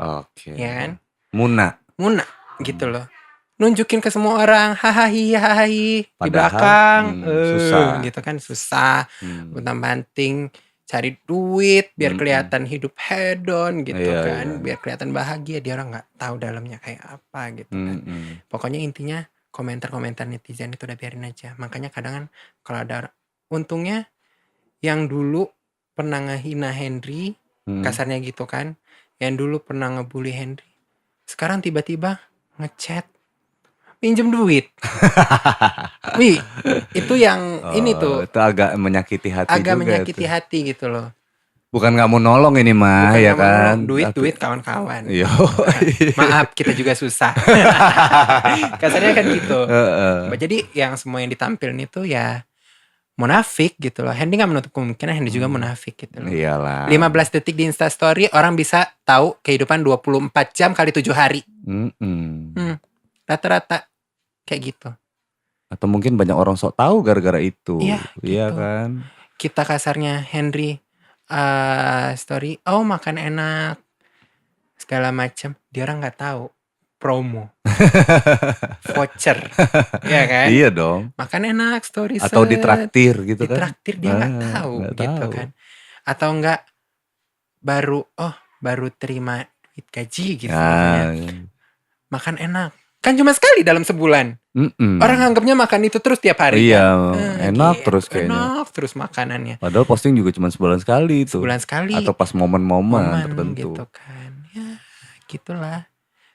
Ya kan? Muna gitu loh. Nunjukin ke semua orang, hahaha di belakang, susah gitu kan, susah, banting cari duit biar kelihatan hidup hedon gitu kan, biar kelihatan bahagia. Dia orang nggak tahu dalamnya kayak apa gitu kan. Pokoknya intinya komentar-komentar netizen itu udah biarin aja. Makanya kadang kan kalau ada, untungnya yang dulu pernah ngehina Hendy, kasarnya gitu kan, yang dulu pernah ngebully Hendy, sekarang tiba-tiba ngechat pinjem duit. Wih, itu yang ini tuh. Itu agak menyakiti hati juga. Agak menyakiti hati gitu loh. Bukan nggak mau nolong ini mah, ya kan? Duit kawan-kawan. Maaf, kita juga susah. Kasarnya kan gitu. Jadi yang semua yang ditampilin itu ya munafik gitu loh. Hendy gak menutup kemungkinan Hendy juga munafik gitu loh. Iyalah. 15 detik di Instastory orang bisa tahu kehidupan 24 jam kali 7 hari. Rata-rata kayak gitu. Atau mungkin banyak orang sok tahu gara-gara itu. Iya Iya gitu. kan? Kita kasarnya Henry story, oh makan enak segala macam, dia orang nggak tahu promo voucher, ya kan? Iya dong. Makan enak story Atau set, ditraktir gitu kan? ditraktir dia nggak tahu Nggak gitu tahu. kan? Atau enggak baru terima duit gaji gitu misalnya, makan enak, kan cuma sekali dalam sebulan. Orang anggapnya makan itu terus tiap hari Iya, kan. enak Gitu, terus kayaknya. enak terus makanannya. Padahal posting juga cuma sebulan sekali itu. Sebulan sekali. Atau pas momen-momen tertentu. Gitu kan. Ya, gitulah.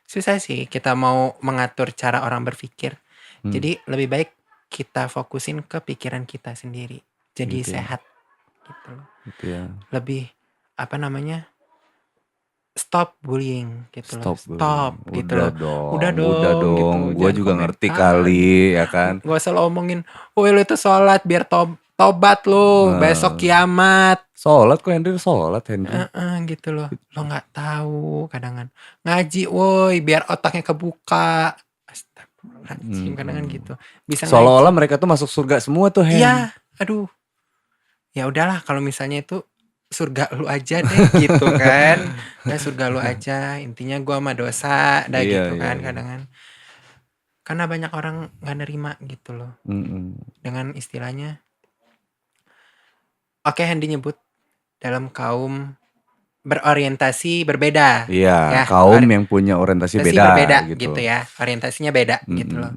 Susah sih kita mau mengatur cara orang berpikir. Jadi lebih baik kita fokusin ke pikiran kita sendiri. Jadi Gitu ya. sehat gitu loh. Gitu ya. Lebih apa namanya? Stop bullying gitu loh. Stop gitu Udah loh. dong. Gitu. Gue Jangan juga komen. ngerti kali ya kan. Gak usah lo omongin, woi lu itu sholat biar tobat lu, besok kiamat. Sholat kok Henry sholat Henry. Gitu loh. Lo gak tahu kadang-kadang. Ngaji woi biar otaknya kebuka. Astagfirullahaladzim kadang-kadang gitu. Bisa Seolah-olah mereka tuh masuk surga semua tuh Hen. Iya, aduh. Ya udahlah kalau misalnya itu surga lu aja deh gitu kan. Nah, surga lu aja, intinya gua sama dosa dah Iya, gitu kan iya. kadang-kadang. Karena banyak orang gak nerima gitu loh. Dengan istilahnya. Oke, Hendy nyebut dalam kaum berorientasi berbeda. Iya, kaum yang punya orientasi beda gitu ya. Orientasinya beda gitu loh.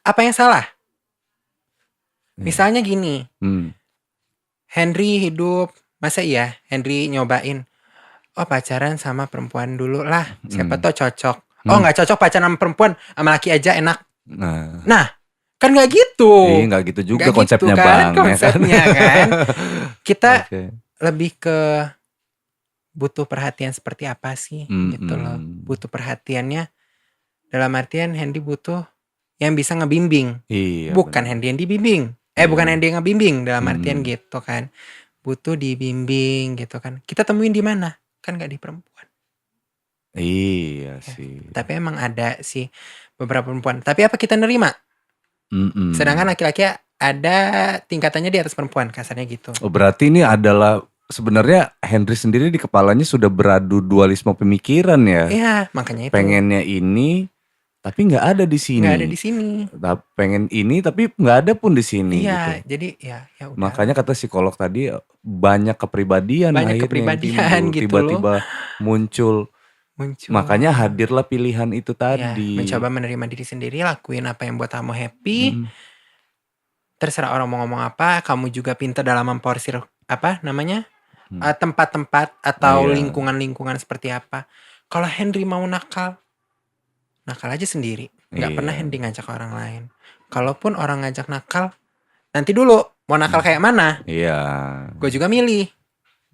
Apa yang salah? Misalnya gini. Henry hidup, masa iya Henry nyobain, oh pacaran sama perempuan dulu lah, siapa tau cocok. Oh gak cocok pacaran sama perempuan, sama laki aja enak. Nah kan gak gitu. Iya gak gitu juga gak konsepnya gitu, kan, konsepnya kan. Kita lebih ke butuh perhatian seperti apa sih gitu loh. Butuh perhatiannya dalam artian Henry butuh yang bisa ngebimbing. Bukan Henry yang dibimbing. Bukan Henry yang ngebimbing dalam artian gitu kan. Butuh dibimbing gitu kan. Kita temuin di mana? Kan gak di perempuan. Iya sih. Tapi emang ada sih beberapa perempuan. Tapi apa kita nerima? Sedangkan laki-laki ada tingkatannya di atas perempuan, kasarnya gitu. Oh, berarti ini adalah sebenarnya Henry sendiri di kepalanya sudah beradu dualisme pemikiran ya. Iya, makanya itu. Pengennya ini tapi nggak ada di sini. Nggak ada di sini. Pengen ini tapi nggak ada pun di sini. Iya, gitu. jadi ya udah. Makanya kata psikolog tadi banyak kepribadian gitu tiba-tiba muncul. Makanya hadirlah pilihan itu tadi. Ya, mencoba menerima diri sendiri, lakuin apa yang buat kamu happy. Terserah orang mau ngomong apa, kamu juga pintar dalam memporsir apa namanya? Tempat-tempat atau lingkungan-lingkungan seperti apa. Kalau Henry mau nakal aja sendiri. Nggak pernah Henry ngajak orang lain. Kalaupun orang ngajak nakal, nanti dulu mau nakal kayak mana? Iya. Gue juga milih.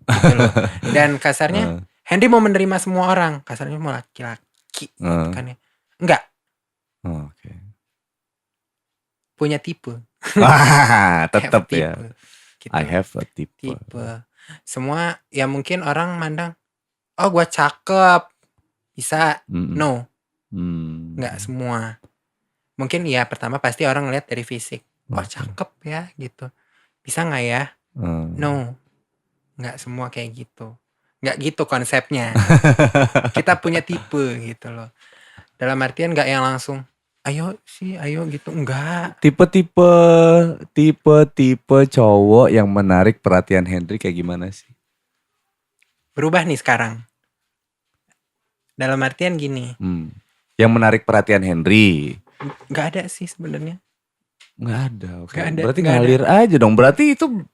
Gitu loh. Dan kasarnya Henry mau menerima semua orang. Kasarnya mau laki-laki gitu kan ya. Enggak. Oke. Punya tipe. Tetap ya. Gitu. I have a tipe. Semua ya mungkin orang mandang, oh gue cakep, bisa. No. Nggak semua. Mungkin ya pertama pasti orang ngeliat dari fisik. Oh cakep ya gitu. Bisa nggak ya? No. Nggak semua kayak gitu. Nggak gitu konsepnya. Kita punya tipe gitu loh. Dalam artian nggak yang langsung ayo gitu, enggak. Tipe cowok yang menarik perhatian Henry kayak gimana sih? Berubah nih sekarang. Dalam artian gini. Yang menarik perhatian Henry. Nggak ada sih sebenarnya. Nggak ada, oke. Nggak ada, berarti nggak ngalir aja dong.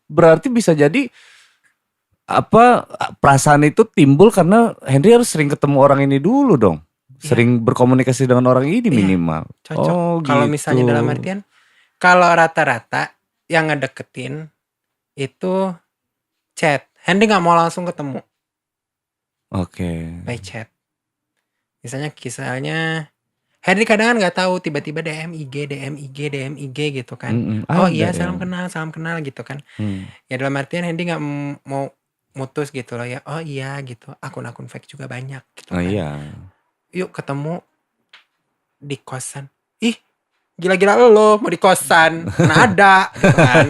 Berarti bisa jadi apa perasaan itu timbul karena Henry harus sering ketemu orang ini dulu dong. Sering berkomunikasi dengan orang ini minimal. Cocok. Kalau misalnya dalam artian, kalau rata-rata yang ngedeketin itu chat. Henry nggak mau langsung ketemu. Oke. By chat. Misalnya Henry kadang kan nggak tahu tiba-tiba DM IG gitu kan. Oh iya salam kenal gitu kan. Ya dalam artian Henry nggak mau mutus gitu loh ya. Oh iya gitu. Akun-akun fake juga banyak gitu kan. Iya. Yuk ketemu di kosan. Ih Gila-gila lo mau di kosan, mana ada gitu kan.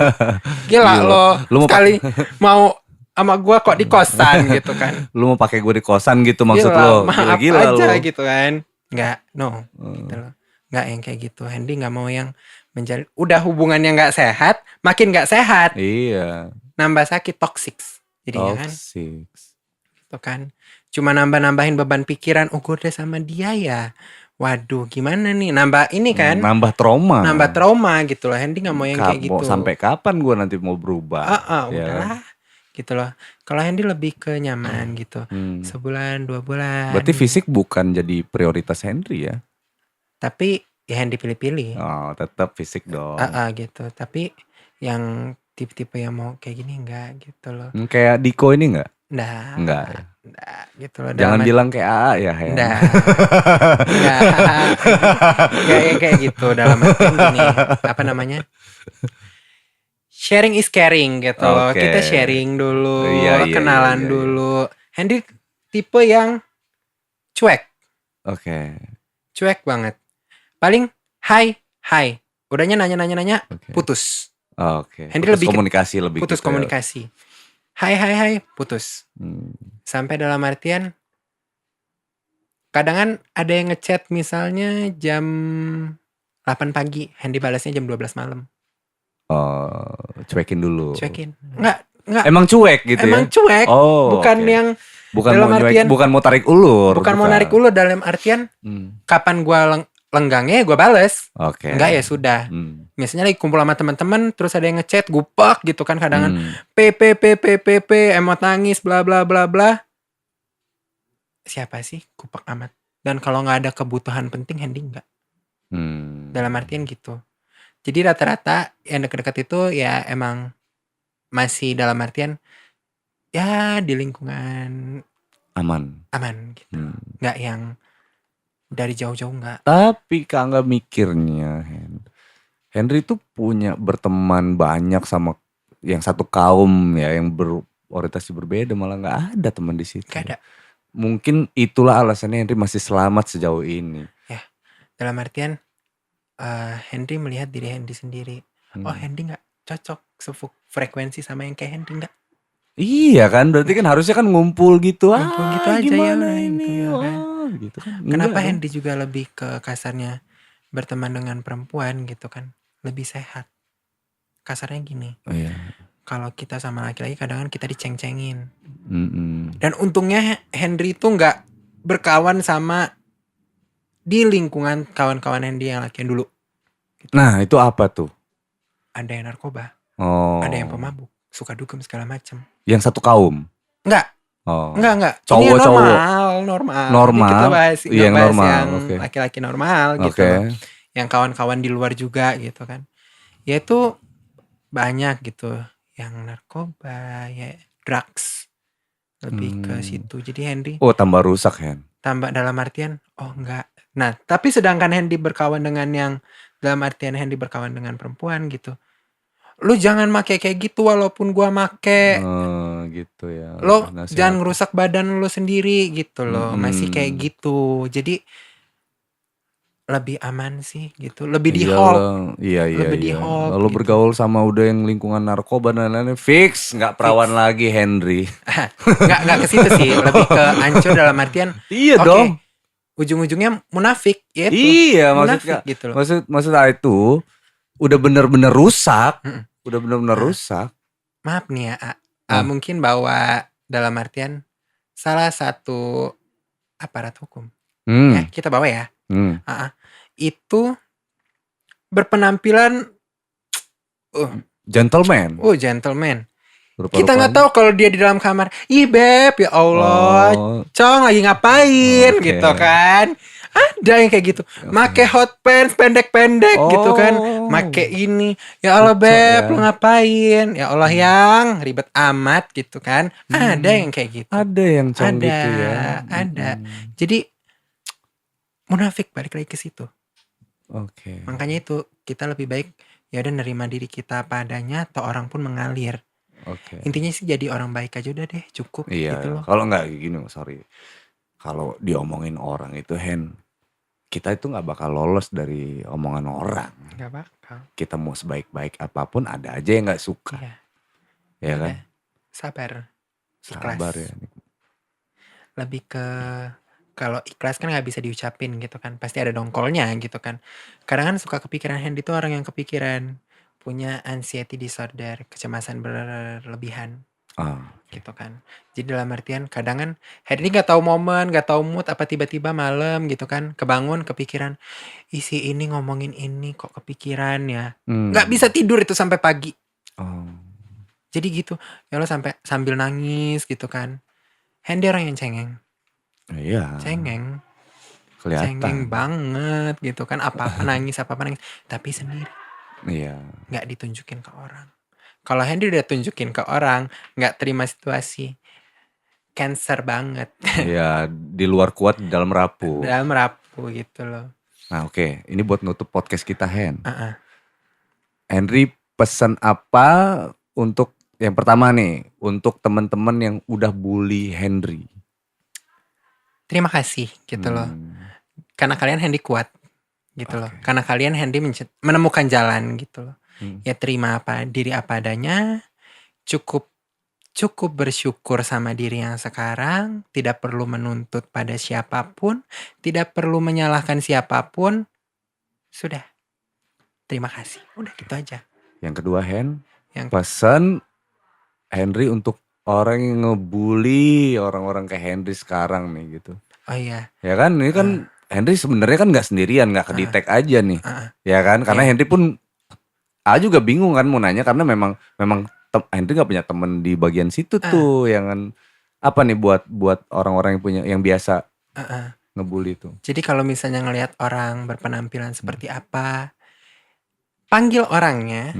Gila lo Lu mau sekali mau sama gua kok di kosan gitu kan. lu mau pakai gue di kosan gitu maksud Gila, lo. maaf Gila-gila aja lo. gitu kan. Nggak, no gitu loh. Nggak yang kayak gitu. Hendy nggak mau yang menjalin. Udah hubungannya nggak sehat, makin nggak sehat. Iya. Nambah sakit, toxic jadinya kan. Toxic. Gitu kan. Cuma nambah-nambahin beban pikiran. Oh gue udah sama dia ya. Waduh gimana nih. Nambah ini kan. Nambah trauma. Nambah trauma gitu loh. Hendy gak mau yang kayak gitu. Sampai kapan gue nanti mau berubah? Ya Udahlah. Gitu loh. Kalau Hendy lebih ke nyaman gitu. Sebulan, 2 bulan. Berarti fisik bukan jadi prioritas Henry ya? Tapi ya Hendy pilih-pilih. Oh tetap fisik dong. Gitu. Tapi yang tipe-tipe yang mau kayak gini enggak gitu loh. Kayak Diko ini enggak? Enggak ya? Enggak gitu loh. Jangan bilang kayak AA ya. Enggak. Enggak yang kayak gitu. Dalam arti gini. Apa namanya? Sharing is caring gitu loh. Kita sharing dulu. Kenalan dulu. Hendy tipe yang cuek. Cuek banget. Paling hai. Udahnya nanya, putus. Hendy putus lebih komunikasi putus gitu komunikasi. Hai, putus. Sampai dalam artian kadang kan ada yang ngechat misalnya jam 8 pagi, Hendy balasnya jam 12 malam. Cuekin dulu. Enggak. Emang cuek gitu Emang ya? cuek. Bukan yang dalam artian bukan mau tarik ulur. Bukan mau narik ulur dalam artian kapan gua lenggangnya gue bales. Enggak ya sudah. Misalnya lagi kumpul sama teman-teman terus ada yang ngechat gupak gitu kan kadang PP emot nangis bla bla bla bla. Siapa sih gupak amat. Dan kalau nggak ada kebutuhan penting Hendy enggak. Dalam artian gitu. Jadi rata-rata yang dekat-dekat itu ya emang masih dalam artian ya di lingkungan aman gitu. Enggak yang dari jauh-jauh enggak. Tapi Kak mikirnya Henry tuh punya berteman banyak sama yang satu kaum ya yang berorientasi berbeda malah nggak ada teman di situ. Gak ada. Mungkin itulah alasannya Henry masih selamat sejauh ini. Ya dalam artian Henry melihat diri Henry sendiri. Henry nggak cocok frekuensi sama yang kayak Henry nggak. Iya kan berarti kan harusnya kan ngumpul gitu. Ngumpul gitu aja gimana ya. ini Gitu, kan. Gitu kan. Kenapa Henry juga lebih ke kasarnya berteman dengan perempuan gitu kan lebih sehat. Kasarnya gini. Kalau kita sama laki-laki kadang-kadang kita diceng-cengin. Dan untungnya Henry itu nggak berkawan sama di lingkungan kawan-kawan Henry yang laki dulu. Gitu. Nah itu apa tuh? Ada yang narkoba. Ada yang pemabuk. Suka dugem segala macam. Yang satu kaum? Enggak. Enggak. Cowok. Normal. Kita bahas normal. Yang laki-laki normal gitu loh. Yang kawan-kawan di luar juga gitu kan. Ya itu banyak gitu. Yang narkoba, ya drugs. Lebih ke situ. Jadi Henry. Tambah rusak Hen. Tambah dalam artian, enggak. Nah, tapi sedangkan Henry berkawan dengan yang dalam artian Henry berkawan dengan perempuan gitu. Lu jangan make kayak gitu walaupun gua make. Gitu ya. Lo jangan ngerusak badan lo sendiri gitu loh. Masih kayak gitu. Jadi lebih aman sih gitu. Lebih di hold. Iya. Lebih di hold. Lalu gitu. Bergaul sama udah yang lingkungan narkoba dan lain-lain fix nggak perawan lagi Henry. Nggak ke situ sih. Lebih ke hancur dalam artian. Iya dong. Ujung-ujungnya munafik ya itu. Iya munafik gitu loh. Maksudnya itu udah bener-bener rusak. Udah bener-bener rusak. Maaf nih ya. Mungkin bawa dalam artian salah satu aparat hukum. Ya, kita bawa ya. Itu berpenampilan gentleman. Gentleman. Kita nggak tahu kalau dia di dalam kamar. Ih beb, ya Allah, Cong lagi ngapain gitu kan? Ada yang kayak gitu. Make hot pants pendek-pendek gitu kan. Make ini. Ya Allah beb, lu ngapain? Ya Allah yang ribet amat gitu kan. Ada yang kayak gitu. Ada yang cong gitu ya. Ada. Jadi munafik balik lagi ke situ. Makanya itu kita lebih baik ya udah nerima diri kita padanya atau orang pun mengalir. Intinya sih jadi orang baik aja udah deh cukup. Iya. Gitu loh. Kalau nggak gini, sorry. Kalau diomongin orang itu kita itu nggak bakal lolos dari omongan orang. Nggak bakal. Kita mau sebaik-baik apapun ada aja yang nggak suka. Iya. Ya kan? Udah, sabar. Ikhlas. Sabar ya. Lebih ke kalau ikhlas kan nggak bisa diucapin gitu kan, pasti ada dongkolnya gitu kan. Kadang kan suka kepikiran, Hendy tuh orang yang kepikiran, punya anxiety disorder, kecemasan berlebihan gitu kan. Jadi dalam artian kadang kan Hendy nggak tahu momen, nggak tahu mood, apa tiba-tiba malam gitu kan kebangun kepikiran, isi ini ngomongin ini kok kepikiran ya, nggak bisa tidur itu sampai pagi. Jadi gitu ya, lo sambil nangis gitu kan. Hendy orang yang cengeng. Iya. Cengeng Kelihatan. banget gitu kan, apa-apa nangis, tapi sendiri. Iya. Nggak ditunjukin ke orang. Kalau Hendy udah tunjukin ke orang, nggak terima situasi, cancer banget. Iya, di luar kuat, di dalam rapuh. Dalam rapuh gitu loh. Nah oke, ini buat nutup podcast kita, Hen. Henry, pesan apa untuk yang pertama nih, untuk teman-teman yang udah bully Henry? Terima kasih gitu loh. Karena kalian Hendy kuat gitu loh. Karena kalian Hendy menemukan jalan gitu loh. Ya terima diri apa adanya. Cukup bersyukur sama diri yang sekarang. Tidak perlu menuntut pada siapapun. Tidak perlu menyalahkan siapapun. Sudah. Terima kasih. Udah gitu aja. Yang kedua, Hen, pesan Henry untuk orang yang ngebully orang-orang kayak Henry sekarang nih gitu. Oh iya. Ya kan, ini kan Henry sebenarnya kan nggak sendirian, nggak kedetek aja nih. Ya kan, karena Henry pun juga bingung kan mau nanya, karena memang Henry nggak punya temen di bagian situ tuh, yang kan apa nih buat orang-orang yang biasa ngebully tuh. Jadi kalau misalnya ngelihat orang berpenampilan seperti apa, panggil orangnya,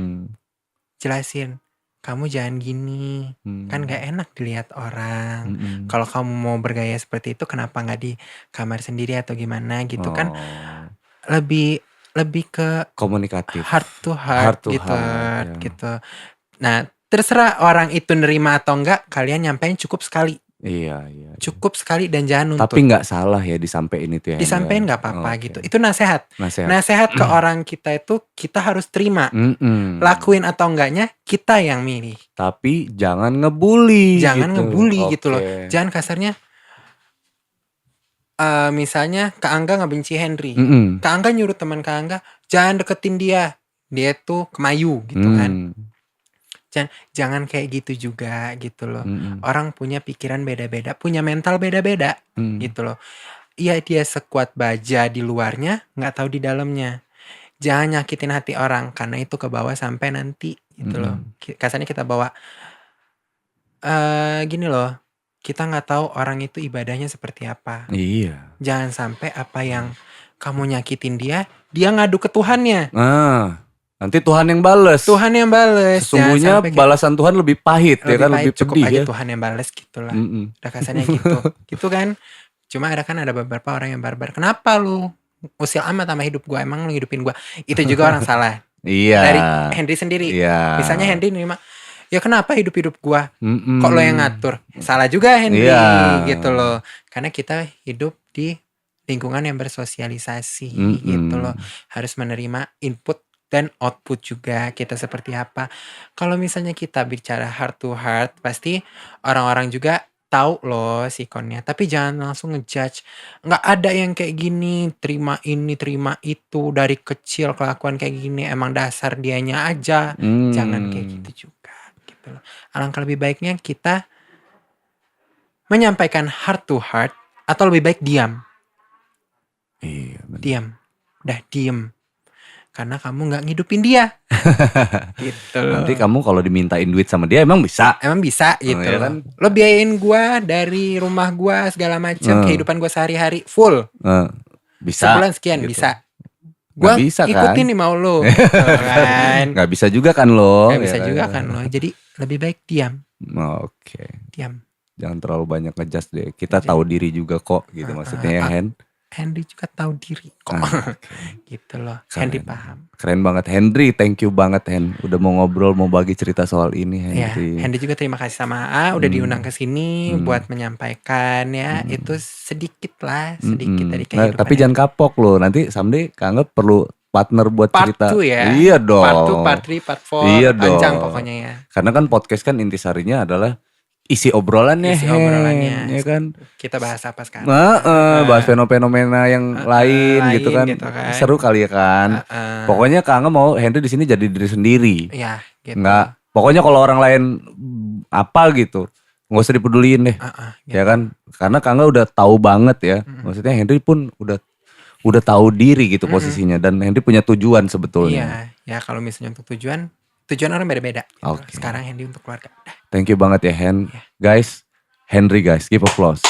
jelasin, kamu jangan gini, kan gak enak dilihat orang. Kalau kamu mau bergaya seperti itu, kenapa gak di kamar sendiri atau gimana gitu kan. Lebih ke komunikatif, heart to heart gitu. Nah terserah orang itu nerima atau enggak, kalian nyampein cukup sekali. Iya. Cukup sekali dan jangan nuntut. Tapi gak salah ya disampein itu ya. Disampein gak apa-apa gitu. Itu nasihat. Nasihat ke orang kita itu kita harus terima. Lakuin atau enggaknya kita yang milih. Tapi jangan ngebully. Gitu loh. Jangan kasarnya. Misalnya Kak Angga ngebenci Henry. Kak Angga nyuruh teman Kak Angga, jangan deketin dia. Dia tuh kemayu gitu kan. Jangan kayak gitu juga gitu loh. Orang punya pikiran beda-beda, punya mental beda-beda gitu loh. Iya dia sekuat baja di luarnya, gak tahu di dalamnya. Jangan nyakitin hati orang, karena itu ke bawah sampai nanti gitu loh. Kasarnya kita bawa gini loh, kita gak tahu orang itu ibadahnya seperti apa. Iya. Jangan sampai apa yang kamu nyakitin dia ngadu ke Tuhannya. Nanti Tuhan yang bales. Sesungguhnya balasan Tuhan lebih pahit ya kan, lebih cukup pedih aja ya. Tuhan yang bales gitu lah. Udah kasarnya gitu. Gitu kan. Cuma ada beberapa orang yang barbar. Kenapa lu usil amat sama hidup gue? Emang lu hidupin gue? Itu juga orang salah. Iya. Dari Henry sendiri. Iya. Misalnya Henry nerima, ya kenapa hidup gue? Kok lo yang ngatur? Salah juga Henry gitu loh. Karena kita hidup di lingkungan yang bersosialisasi gitu loh. Harus menerima input dan output juga kita seperti apa. Kalau misalnya kita bicara heart to heart, pasti orang-orang juga tahu loh sikonnya. Tapi jangan langsung ngejudge. Nggak ada yang kayak gini, terima ini, terima itu. Dari kecil kelakuan kayak gini, emang dasar dianya aja. Jangan kayak gitu juga. Gitu loh. Alangkah lebih baiknya kita menyampaikan heart to heart, atau lebih baik diam. Diam. Udah diem. Karena kamu gak ngidupin dia. Gitu loh. Nanti kamu kalau dimintain duit sama dia emang bisa. Emang bisa gitu ya kan? Lo biayain gue dari rumah gue segala macam, kehidupan gue sehari-hari full. Bisa. Sebulan sekian gitu. Bisa. Gue ikutin nih mau lo. Kan? Gak bisa juga kan lo. Gak bisa juga kan lo. Jadi lebih baik diam. Oke. Diam. Jangan terlalu banyak ngejudge deh. Kita tahu diri juga kok gitu maksudnya ya Hen. Henry juga tahu diri kok. Gitu loh. Henry paham. Keren banget Henry, thank you banget Hen. Udah mau ngobrol, mau bagi cerita soal ini Henry. Henry juga terima kasih sama udah diundang ke sini buat menyampaikan ya. Itu sedikit dari kehidupan. Tapi jangan kapok loh, nanti someday Kak Angga perlu partner buat part cerita. 2 ya. Iya dong. Part 2, part 3, part 4. Iya panjang dong. pokoknya ya. Karena kan podcast kan intisarinya adalah isi obrolannya. Ya kan. Kita bahas apa sekarang? Bahas fenomena yang lain gitu kan. Seru kali ya kan. Pokoknya Kak Angga mau Henry di sini jadi diri sendiri. Iya, gitu. Nggak, pokoknya kalau orang lain apa gitu, nggak usah dipeduliin deh. Gitu. Ya kan? Karena Kak Angga udah tahu banget ya. Maksudnya Henry pun udah tahu diri gitu posisinya, dan Henry punya tujuan sebetulnya. Iya, ya kalau misalnya untuk tujuan orang beda-beda. Gitu. Okay. Sekarang Henry untuk keluarga. Thank you banget ya Hen. Guys, Henry guys, give applause.